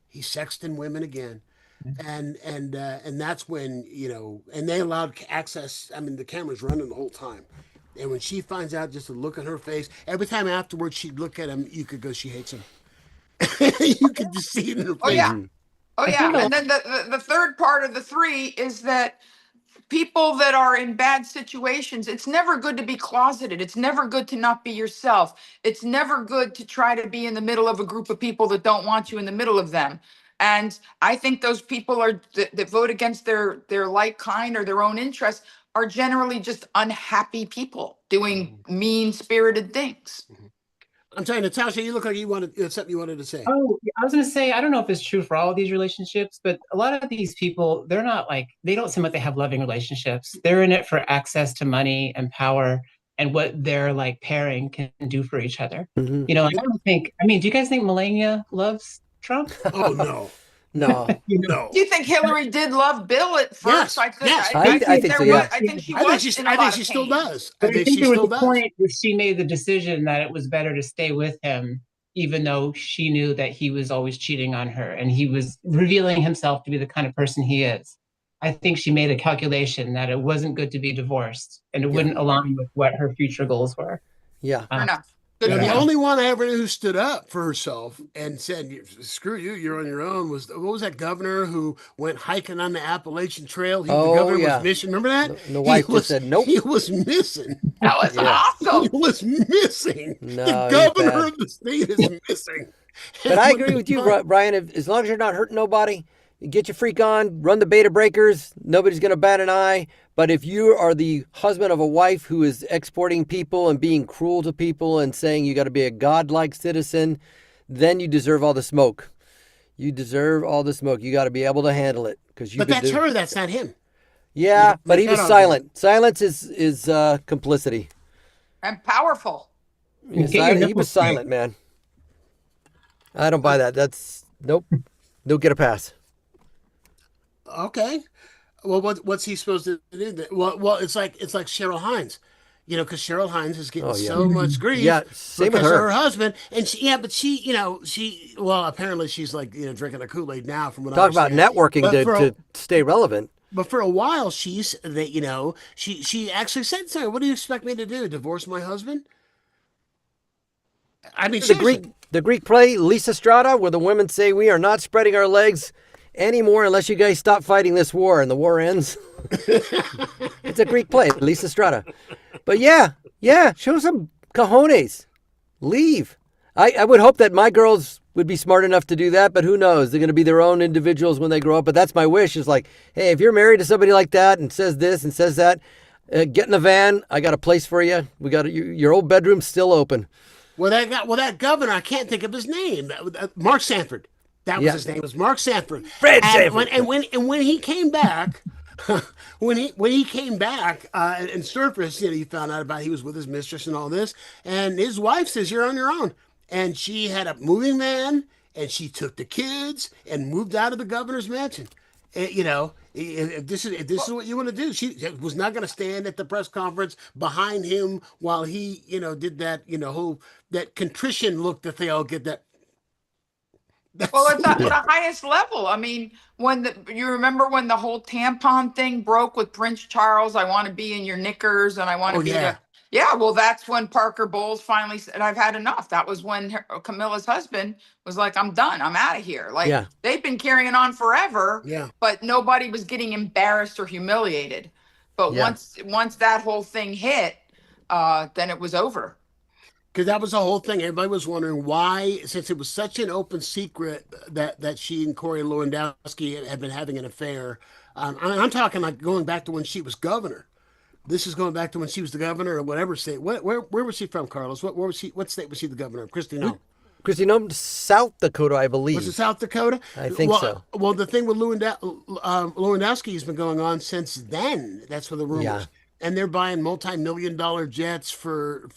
He's sexting women again. And that's when, and they allowed access. I mean, the camera's running the whole time. And when she finds out, just the look on her face, every time afterwards she'd look at him, you could go, she hates him. You could just see it in her face. Oh yeah. Oh I yeah. think And then the third part of the three is that people that are in bad situations, it's never good to be closeted. It's never good to not be yourself. It's never good to try to be in the middle of a group of people that don't want you in the middle of them. And I think those people that vote against their like kind or their own interests are generally just unhappy people doing mean-spirited things. I'm sorry, Natasha, you look like it's something you wanted to say. Oh, I was going to say, I don't know if it's true for all of these relationships, but a lot of these people, they're not they don't seem like they have loving relationships. They're in it for access to money and power and what their pairing can do for each other. Mhm. I don't think, do you guys think Melania loves Trump? Oh no. No. No. Do you think Hillary did love Bill at first? Yes, I think, yes. I think so, yeah. I think she I was. think in a lot she of still pain. does. But I think I think she there was still a does. point where she made the decision that it was better to stay with him, even though she knew that he was always cheating on her and he was revealing himself to be the kind of person he is. I think she made a calculation that it wasn't good to be divorced and it wouldn't align with what her future goals were. Yeah. Fair enough. Good The point. only one I ever knew who stood up for herself and said, "Screw you, you're on your own." Was what was that governor who went hiking on the Appalachian Trail? The governor yeah. was missing. Remember that? The wife just said, "Nope." He was missing. That was Yeah. He awesome. was missing. No, The he's governor bad. of the state is missing. But I agree with you, Brian. As long as you're not hurting nobody, you get your freak on, run the beta breakers. Nobody's going to bat an eye. But if you are the husband of a wife who is exporting people and being cruel to people and saying you got to be a godlike citizen, then you deserve all the smoke. You deserve all the smoke. You got to be able to handle it But that's her. That's not him. Yeah, but he was That silent. Silence is complicity. And powerful. He was Get your silent, he nipples was silent, man. I don't buy that. That's nope. Don't get a pass. Okay. Well, what's he supposed to do? Well, it's like Cheryl Hines, because Cheryl Hines is getting Oh, yeah. so much grief. Yeah, same with because of her. her husband, and apparently she's drinking a Kool-Aid now. From what I Talk about understand. networking But for a- to stay relevant. But for a while, she actually said, "Sorry, what do you expect me to do? Divorce my husband?" I mean, The Greek play Lysistrata, where the women say we are not spreading our legs anymore unless you guys stop fighting this war, and the war ends. It's a Greek play, Lysistrata. But yeah, show some cojones. Leave. I would hope that my girls would be smart enough to do that, but who knows? They're going to be their own individuals when they grow up. But that's my wish, is like, hey, if you're married to somebody like that and says this and says that, get in the van. I got a place for you. We got your old bedroom's still open. that governor, I can't think of his name. Mark Sanford. That was his name. It was Mark Sanford. Fred and Sanford. When he came back, when he came back and surfaced, he found out about he was with his mistress and all this, and his wife says, "You're on your own." And she had a moving van, and she took the kids and moved out of the governor's mansion. If this is what you want to do, she was not going to stand at the press conference behind him while he, did that, whole that contrition look that they all get. That Well, at the highest level. I mean, you remember when the whole tampon thing broke with Prince Charles? I want to be in your knickers, and I want to be yeah. Yeah, well, that's when Parker Bowles finally said, "I've had enough." That was when Camilla's husband was like, "I'm done. I'm out of here." Like they've been carrying on forever, but nobody was getting embarrassed or humiliated. But once that whole thing hit, then it was over. Because that was the whole thing. Everybody was wondering why, since it was such an open secret that she and Corey Lewandowski had been having an affair. I'm talking like going back to when she was governor. This is going back to when she was the governor of whatever state. Where was she from, Carlos? What state was she the governor of? Kristi Noem. Kristi Noem, South Dakota, I believe. Was it South Dakota? I think so. Well, the thing with Lewandowski has been going on since then. That's for the rumors. Yeah. And they're buying multi-million-dollar jets for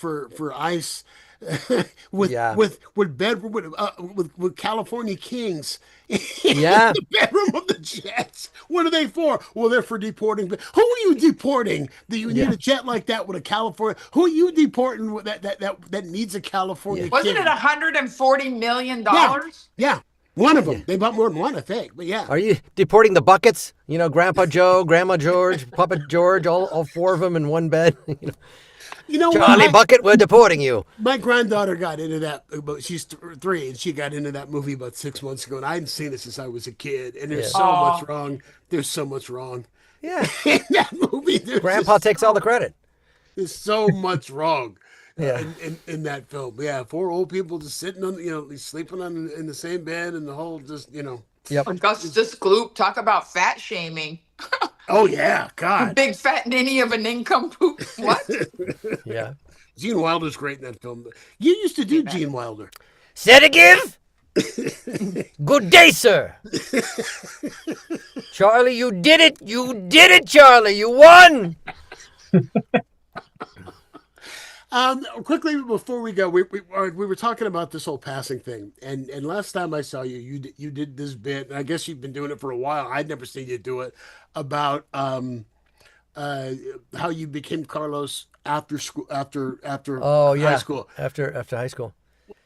ICE with California kings in the bedroom of the jets. What are they for? Well, they're for deporting. Who are you deporting? Do you need a jet like that with a California? Who are you deporting that needs a California king? Wasn't it $140 million? Yeah. One of them. They bought more than one, I think. But yeah. Are you deporting the buckets? You know, Grandpa Joe, Grandma George, Papa George, all four of them in one bed. You know, Charlie Bucket, we're deporting you. My granddaughter got into that. She's 3, and she got into that movie about 6 months ago. And I hadn't seen it since I was a kid. And there's so much wrong. There's so much wrong. Yeah. In that movie, Grandpa takes all the credit. There's so much wrong. Yeah. In that film. Yeah, 4 old people just sitting on, sleeping in the same bed, and the whole Yep. Augustus Gloop, talk about fat shaming. Oh yeah, God. Big fat ninny of an income poop. What? Yeah. Gene Wilder's great in that film. You used to do Gene Wilder. Sedative? Good day, sir. Charlie, you did it. You did it, Charlie. You won. Quickly before we go, we were talking about this whole passing thing, and last time I saw you did this bit, and I guess you've been doing it for a while. I'd never seen you do it about how you became Carlos after school after high school. After high school.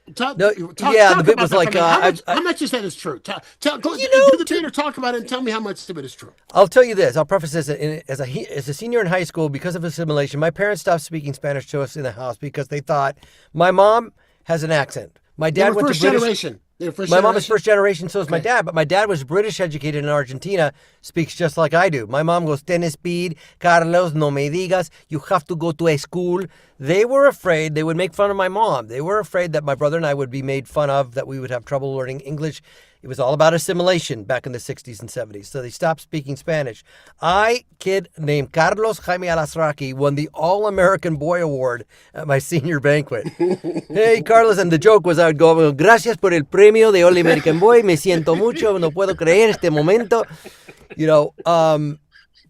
The bit was like how much is that is true? Do the bit or talk about it and tell me how much of it is true. I'll tell you this. I'll preface this. As a senior in high school, because of assimilation, my parents stopped speaking Spanish to us in the house because they thought my mom has an accent. My dad went to British. Generation. My mom is first generation, so is my dad. But my dad was British educated in Argentina, speaks just like I do. My mom goes, ten speed, Carlos, no me digas, you have to go to a school. They were afraid they would make fun of my mom. They were afraid that my brother and I would be made fun of, that we would have trouble learning English. It was all about assimilation back in the 60s and 70s. So they stopped speaking Spanish. Kid named Carlos Jaime Alasraqui, won the All-American Boy Award at my senior banquet. Hey, Carlos, and the joke was I would go, gracias por el premio de All-American Boy. Me siento mucho. No puedo creer este momento.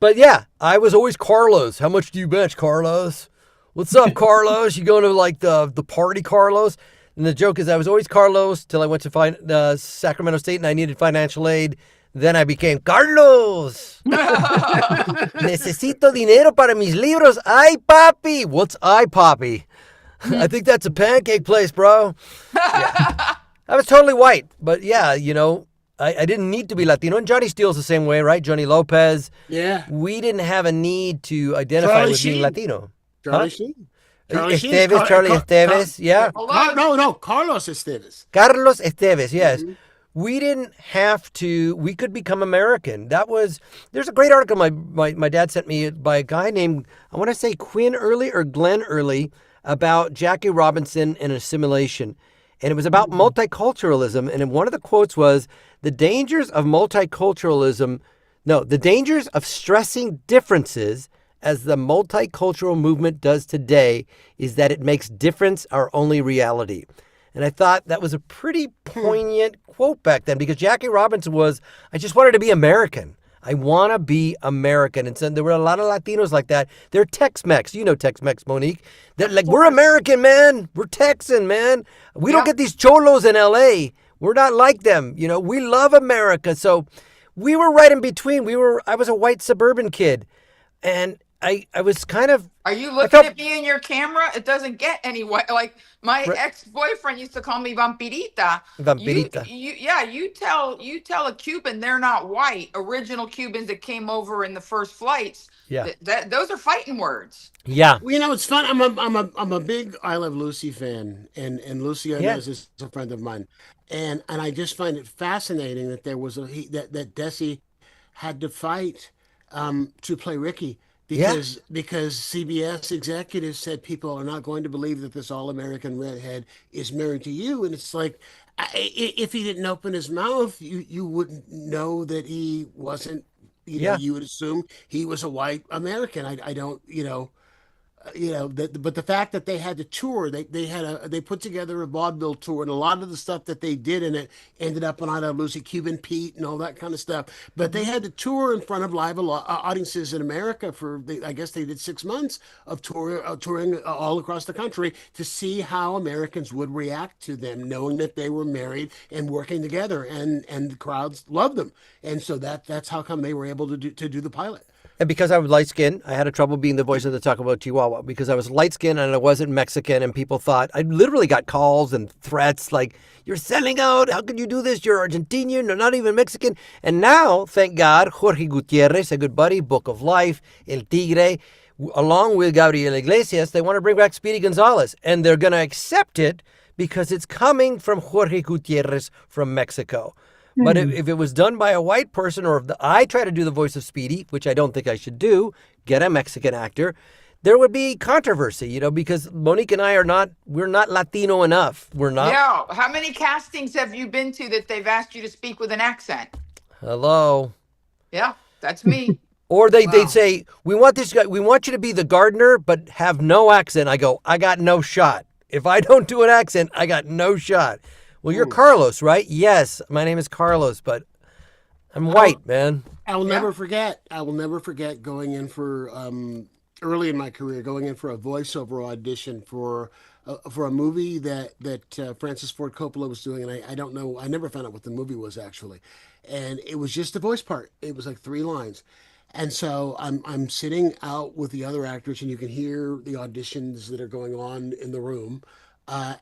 But yeah, I was always Carlos. How much do you bench, Carlos? What's up, Carlos? You going to like the party, Carlos? And the joke is I was always Carlos till I went to Sacramento State and I needed financial aid. Then I became Carlos. Necesito dinero para mis libros. Ay, papi. What's ay, papi? I think that's a pancake place, bro. Yeah. I was totally white. But yeah, I didn't need to be Latino. And Johnny Steele's the same way, right? Johnny Lopez. Yeah. We didn't have a need to identify with being Latino. Charlie Sheen. Charlie Esteves, yeah. No, Carlos Esteves. Carlos Esteves, yes. Mm-hmm. We didn't have to, we could become American. There's a great article my dad sent me by a guy named, I want to say Quinn Early or Glenn Early, about Jackie Robinson and assimilation. And it was about multiculturalism. And one of the quotes was, the dangers of stressing differences as the multicultural movement does today is that it makes difference our only reality. And I thought that was a pretty poignant quote back then, because Jackie Robinson was, I just wanted to be American. I want to be American. And so there were a lot of Latinos like that. They're Tex-Mex. You know Tex-Mex, Monique. They're like, we're American, man. We're Texan, man. We don't get these cholos in L.A. We're not like them. We love America. So we were right in between. I was a white suburban kid. And I was kind of Are you looking at me in your camera? It doesn't get anywhere. Like my ex-boyfriend used to call me vampirita. Vampirita. You tell a Cuban they're not white. Original Cubans that came over in the first flights. Yeah. Those are fighting words. Yeah. Well, it's fun. I'm a big I Love Lucy fan, and Lucy Inez is a friend of mine, and I just find it fascinating that there was that Desi had to fight to play Ricky because CBS executives said people are not going to believe that this all-American redhead is married to you, and it's like if he didn't open his mouth, you wouldn't know that he wasn't. You would assume he was a white American. I don't. But the fact that they had to tour, they put together a vaudeville tour, and a lot of the stuff that they did in it ended up on I Love Lucy, Cuban Pete, and all that kind of stuff. But they had to tour in front of live audiences in America I guess they did 6 months of touring all across the country to see how Americans would react to them, knowing that they were married and working together, and the crowds loved them, and so that's how come they were able to do the pilot. And because I was light-skinned, I had trouble being the voice of the Taco Bell Chihuahua because I was light-skinned and I wasn't Mexican, and people thought, I literally got calls and threats like, you're selling out, how could you do this? You're Argentinian, you're not even Mexican. And now, thank God, Jorge Gutierrez, a good buddy, Book of Life, El Tigre, along with Gabriel Iglesias, they want to bring back Speedy Gonzalez. And they're going to accept it because it's coming from Jorge Gutierrez from Mexico. But if it was done by a white person, or if I try to do the voice of Speedy, which I don't think I should do, get a Mexican actor, there would be controversy, because Monique and I we're not Latino enough. We're not. Yeah. How many castings have you been to that they've asked you to speak with an accent? Hello. Yeah, that's me. Or they'd say, we want this guy, we want you to be the gardener, but have no accent. I go, I got no shot. If I don't do an accent, I got no shot. Well, you're Carlos, right? Yes, my name is Carlos, but I'm white, man. I will never forget going in for early in my career, going in for a voiceover audition for a movie that Francis Ford Coppola was doing, and I don't know, I never found out what the movie was actually, and it was just a voice part. It was like 3 lines. And so I'm sitting out with the other actors, and you can hear the auditions that are going on in the room.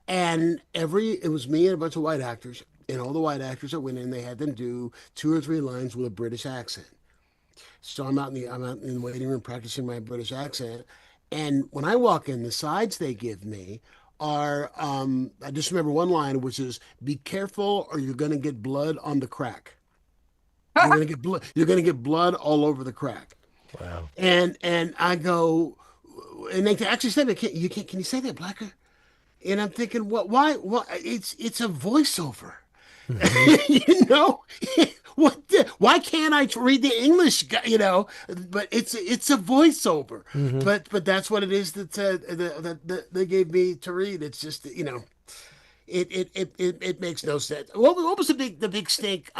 And it was me and a bunch of white actors, and all the white actors that went in, they had them do 2 or 3 lines with a British accent. So I'm out in the waiting room practicing my British accent, and when I walk in, the sides they give me are I just remember one line, which is, "Be careful, or you're going to get blood on the crack. You're going to get blood. You're going to get blood all over the crack." Wow. And I go, and they actually said, "Can you say that blacker?" And I'm thinking, why? It's a voiceover. Why can't I read the English? But it's a voiceover. But that's what it is that they gave me to read. It's just it makes no sense. What was the big stink?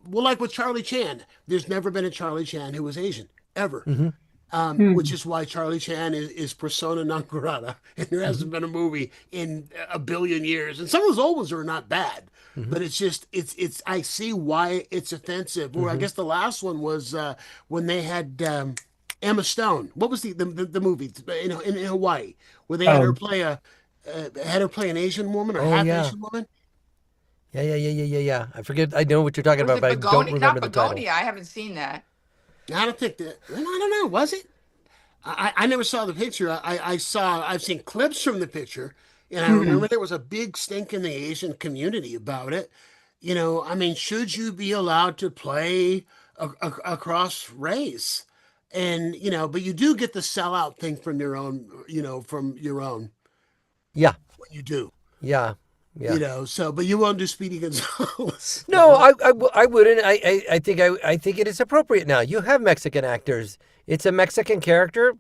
Like with Charlie Chan, there's never been a Charlie Chan who was Asian ever. Which is why Charlie Chan is persona non grata, and there hasn't been a movie in a billion years. And some of those old ones are not bad, but it's just it's. I see why it's offensive. Or I guess the last one was when they had Emma Stone. What was the movie in Hawaii where they had her play an Asian woman or half Asian woman? Yeah. I forget. I know what you're talking about, but I don't remember the title. I haven't seen that. I don't think that. I don't know. Was it? I never saw the picture. I've seen clips from the picture, and I remember there was a big stink in the Asian community about it. Should you be allowed to play across race? And but you do get the sellout thing from your own. Yeah. What you do. Yeah. But you won't do Speedy Gonzalez. No, I wouldn't. I think it is appropriate now. You have Mexican actors. It's a Mexican character.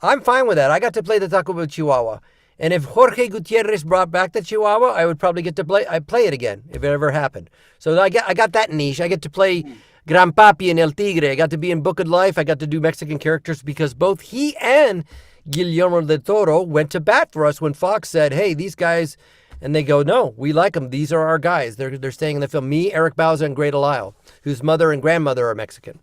I'm fine with that. I got to play the Taco Bell Chihuahua. And if Jorge Gutierrez brought back the Chihuahua, I would probably get to play it again if it ever happened. So I got that niche. I get to play Gran Papi and El Tigre. I got to be in Book of Life. I got to do Mexican characters because both he and Guillermo del Toro went to bat for us when Fox said, hey, these guys... And they go, no, we like them. These are our guys. They're staying in the film. Me, Eric Bauza, and Great Lyle, whose mother and grandmother are Mexican.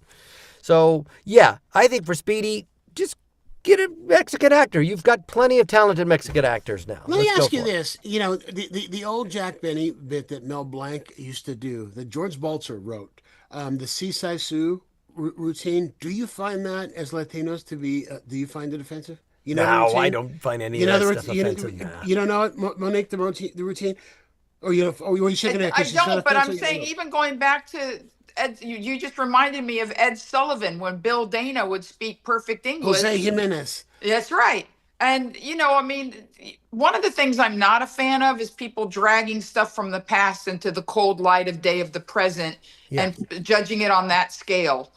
So, yeah, I think for Speedy, just Get a Mexican actor. You've got plenty of talented Mexican actors now. Let me Let's go ask you for it. this. You know, the old Jack Benny bit that Mel Blanc used to do, that George Balzer wrote, the Seaside Sue routine. Do you find that as Latinos to be, do you find it offensive? You know the No, I routine? don't find any You of know that the stuff routine? offensive. Nah. You don't know it, Monique, the routine? Or you know, or you shaking that I because she's not don't, but I'm offensive? saying even going back to Ed, you just reminded me of Ed Sullivan when Bill Dana would speak perfect English. Jose Jimenez. That's right. And, I mean, one of the things I'm not a fan of is people dragging stuff from the past into the cold light of day of the present and judging it on that scale.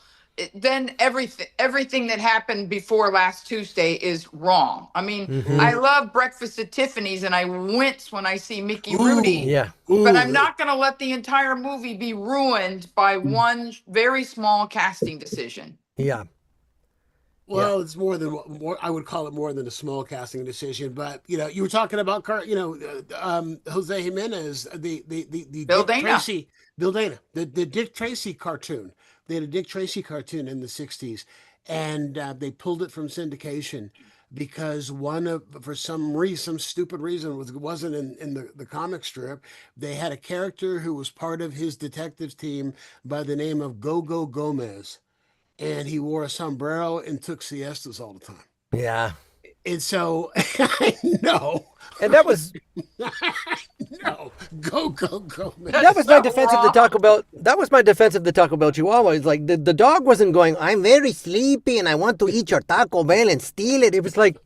Then everything that happened before last Tuesday is wrong. I mean, I love Breakfast at Tiffany's and I wince when I see Mickey Rooney. Yeah. But I'm not going to let the entire movie be ruined by one very small casting decision. Yeah. Well, it's more. I would call it more than a small casting decision. But you were talking about Jose Jimenez, the Bill Dick Dana. Tracy, Bill Dana, the Dick Tracy cartoon. They had a Dick Tracy cartoon in the '60s, and they pulled it from syndication because for some stupid reason wasn't in the comic strip. They had a character who was part of his detective team by the name of Go-Go Gomez. And he wore a sombrero and took siestas all the time. Yeah. And so, I know. And that was No. Go, man. that was my defense of the Taco Bell. That was my defense of the Taco Bell Chihuahua. It's like the dog wasn't going, I'm very sleepy and I want to eat your Taco Bell and steal it. It was like,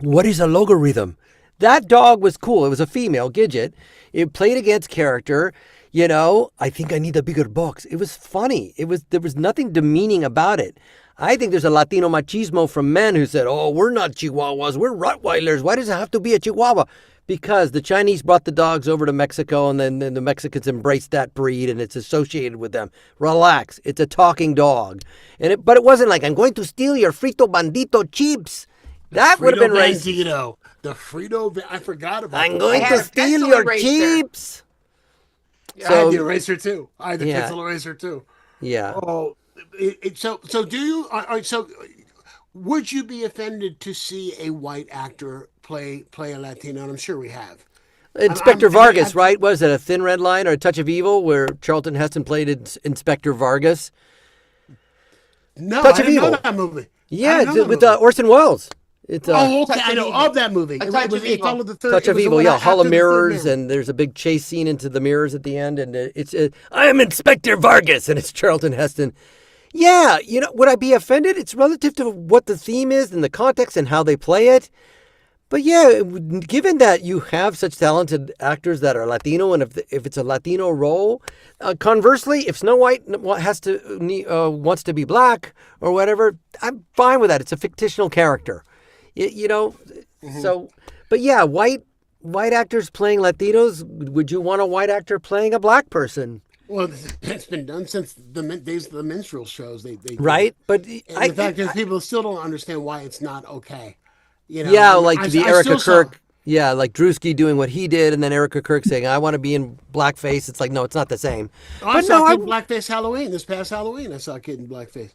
what is a logarithm? That dog was cool. It was a female, Gidget. It played against character. I think I need a bigger box. It was funny. There was nothing demeaning about it. I think there's a Latino machismo from men who said, oh, we're not Chihuahuas, we're Rottweilers. Why does it have to be a Chihuahua? Because the Chinese brought the dogs over to Mexico and then the Mexicans embraced that breed and it's associated with them. Relax. It's a talking dog. But it wasn't like, I'm going to steal your Frito Bandito chips. That would have been racist. The Frito, I forgot about I'm going to steal pencil your eraser. chips. I had the eraser too. I had the pencil eraser too. Yeah. Oh, so do you? So would you be offended to see a white actor play a Latino? And I'm sure we have. Inspector Vargas, right? Was it A Thin Red Line or A Touch of Evil where Charlton Heston played Inspector Vargas? No, Touch I of didn't know Evil. that movie. Yeah, with Orson Welles. It's okay, I know of that movie. It followed the third. Touch of Evil, yeah. Hall of Mirrors, mirror. and there's a big chase scene into the mirrors at the end, and I am Inspector Vargas, and it's Charlton Heston. Yeah, would I be offended? It's relative to what the theme is and the context and how they play it. But yeah, given that you have such talented actors that are Latino, and if it's a Latino role, conversely, if Snow White wants to be black or whatever, I'm fine with that. It's a fictional character. So, but yeah, white actors playing Latinos. Would you want a white actor playing a black person? Well, that's been done since the days of the minstrel shows. They right, but the fact is, people still don't understand why it's not okay. Yeah, like Erica Kirk. Yeah, like Drewski doing what he did, and then Erica Kirk saying, "I want to be in blackface." It's like, no, it's not the same. I saw a kid in blackface Halloween this past Halloween. I saw a kid in blackface.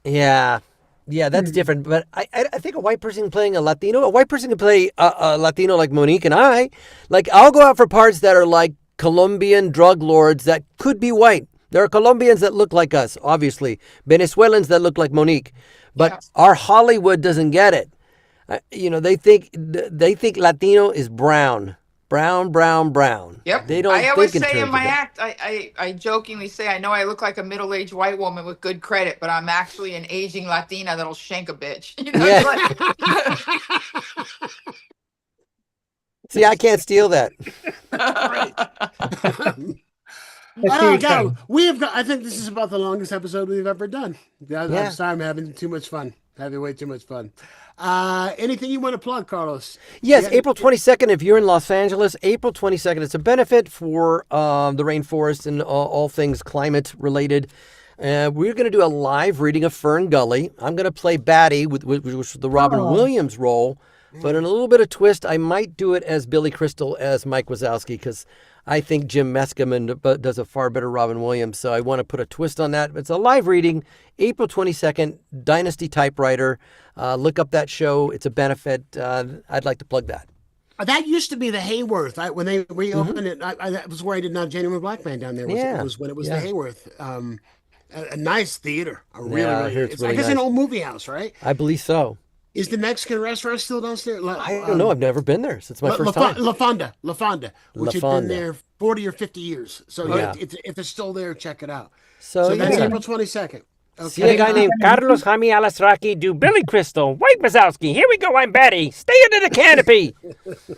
Yeah, that's different. But I think a white person playing a white person can play a Latino like Monique and I. Like, I'll go out for parts that are like Colombian drug lords that could be white. There are Colombians that look like us, obviously. Venezuelans that look like Monique. But our Hollywood doesn't get it. They think Latino is brown. Brown. Yep. They don't. I always think say in my that. act, I jokingly say, I know I look like a middle-aged white woman with good credit, but I'm actually an aging Latina that'll shank a bitch. See, I can't steal that. I think this is about the longest episode we've ever done. I'm sorry, I'm having too much fun. Having way too much fun. Anything you want to plug, Carlos? Yes, April 22nd, if you're in Los Angeles, April 22nd, it's a benefit for the rainforest and all things climate related. We're going to do a live reading of Fern Gully. I'm going to play Batty, which was the Robin Williams role. But in a little bit of twist, I might do it as Billy Crystal as Mike Wazowski, because I think Jim Meskimen does a far better Robin Williams. So I want to put a twist on that. It's a live reading, April 22nd, Dynasty Typewriter. Look up that show. It's a benefit. I'd like to plug that. That used to be the Hayworth. When they reopened it, that was where I did Not Genuine Black Man down there. It was when it was the Hayworth. A nice theater. I guess nice. An old movie house, right? I believe so. Is the Mexican restaurant still downstairs? I don't know. I've never been there since my first time. La Fonda, which has been there 40 or 50 years. So if it's still there, check it out. So that's April 22nd. Okay. See a guy named Carlos Jaime Alasraki do Billy Crystal, White Wazowski. Here we go, I'm Betty. Stay under the canopy.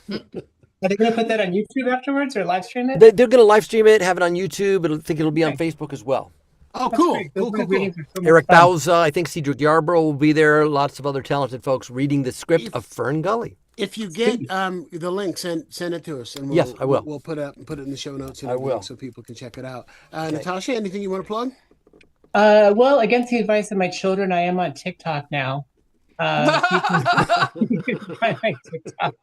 Are they going to put that on YouTube afterwards or live stream it? They're going to live stream it, have it on YouTube. I think it'll be on Facebook as well. Oh, cool. Cool. Eric Bauza, I think Cedric Yarbrough will be there. Lots of other talented folks reading the script of Fern Gully. If you get the link, send it to us, and yes, I will. We'll put it in the show notes. And everything so people can check it out. Natasha, anything you want to plug? Well, against the advice of my children, I am on TikTok now. You can find my TikTok.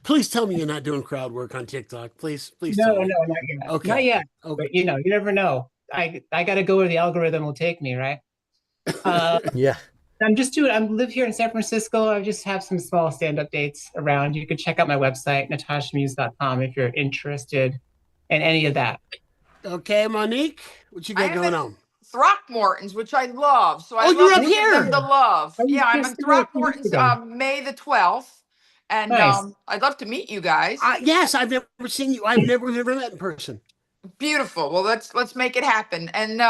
Please tell me you're not doing crowd work on TikTok. Please. No, not yet. Okay. Not yet. Okay. But you never know. I got to go where the algorithm will take me, right? Yeah. I live here in San Francisco. I just have some small stand-up dates around. You can check out my website, natashamuse.com, if you're interested in any of that. Okay, Monique, what you got going on? Throckmorton's, which I love. So you're up here. Them the love. Yeah, I'm at Throckmorton's May the 12th. And nice. I'd love to meet you guys. Yes, I've never seen you. I've never met in person. Beautiful. Well, let's make it happen. And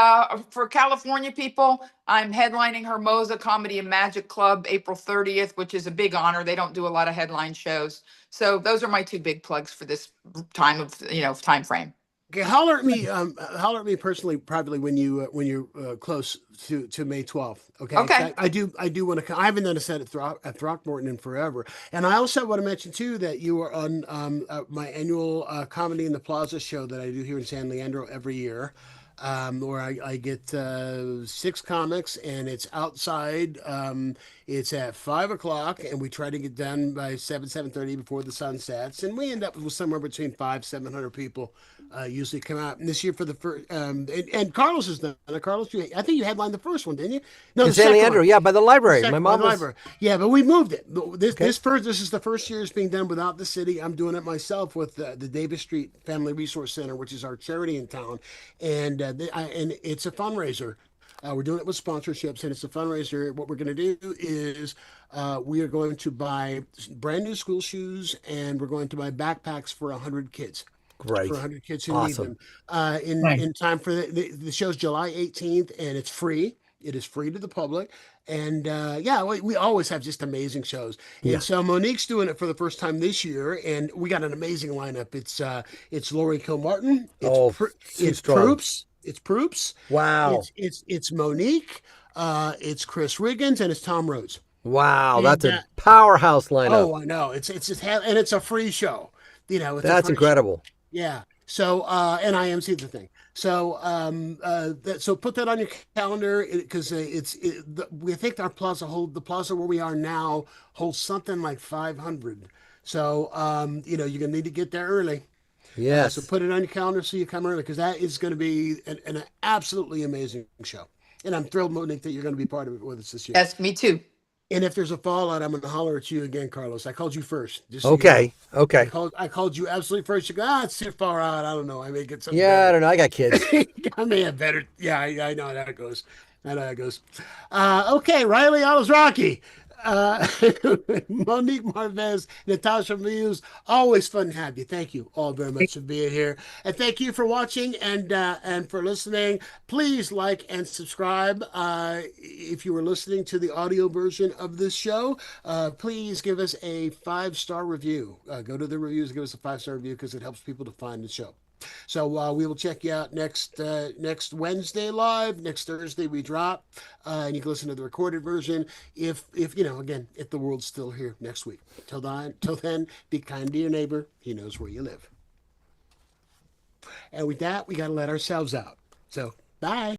for California people, I'm headlining Hermosa Comedy and Magic Club April 30th, which is a big honor. They don't do a lot of headline shows. So those are my two big plugs for this time frame. Okay, holler at me personally, privately when you're close to May 12th. Okay. Okay. I do want to come. I haven't done a set at Throckmorton in forever, and I also want to mention too that you are on my annual Comedy in the Plaza show that I do here in San Leandro every year. Where I get 6 comics, and it's outside. It's at 5:00, and we try to get done by 7:30 before the sun sets, and we end up with somewhere between 500-700 people usually come out. And this year for the first, and Carlos has done it. Carlos, I think you headlined the first one, didn't you? No, in San Leandro, yeah, by the library. My mom was... library. Yeah, but we moved it. This is the first year it's being done without the city. I'm doing it myself with the Davis Street Family Resource Center, which is our charity in town, and it's a fundraiser. We're doing it with sponsorships, and it's a fundraiser. What we're going to do is we are going to buy brand new school shoes, and we're going to buy backpacks for 100 kids. Great. For 100 kids who need them. In time for the show's July 18th, and it's free. It is free to the public. And we always have just amazing shows. Yeah. And so Monique's doing it for the first time this year, and we got an amazing lineup. It's Lori Kilmartin. It's Proops. It's Proops. Wow. It's Monique. It's Chris Riggins, and it's Tom Rhodes. Wow, and that's a powerhouse lineup. Oh, I know. It's a free show. That's incredible. Yeah. So and IMC the thing. So so put that on your calendar because we think our the plaza where we are now holds something like 500. So you're gonna need to get there early. Yes. So put it on your calendar so you come early because that is going to be an absolutely amazing show. And I'm thrilled, Monique, that you're going to be part of it with us this year. Yes, me too. And if there's a fallout, I'm going to holler at you again, Carlos. I called you first. Okay. Okay. I called you absolutely first. You go, it's too far out. I don't know. I may get something. Yeah, better. I don't know. I got kids. I may have better. Yeah, I know how that goes. Okay, Riley Alazraki. Monique Marvez, Natasha Muse, always fun to have you. Thank you all very much for being here, and thank you for watching and for listening. Please like and subscribe. If you were listening to the audio version of this show, please give us a 5-star review. Go to the reviews and give us a 5-star review because it helps people to find the show. So we will check you out next Wednesday live. Next Thursday we drop, and you can listen to the recorded version. If the world's still here next week. Till then, be kind to your neighbor. He knows where you live. And with that, we got to let ourselves out. So bye.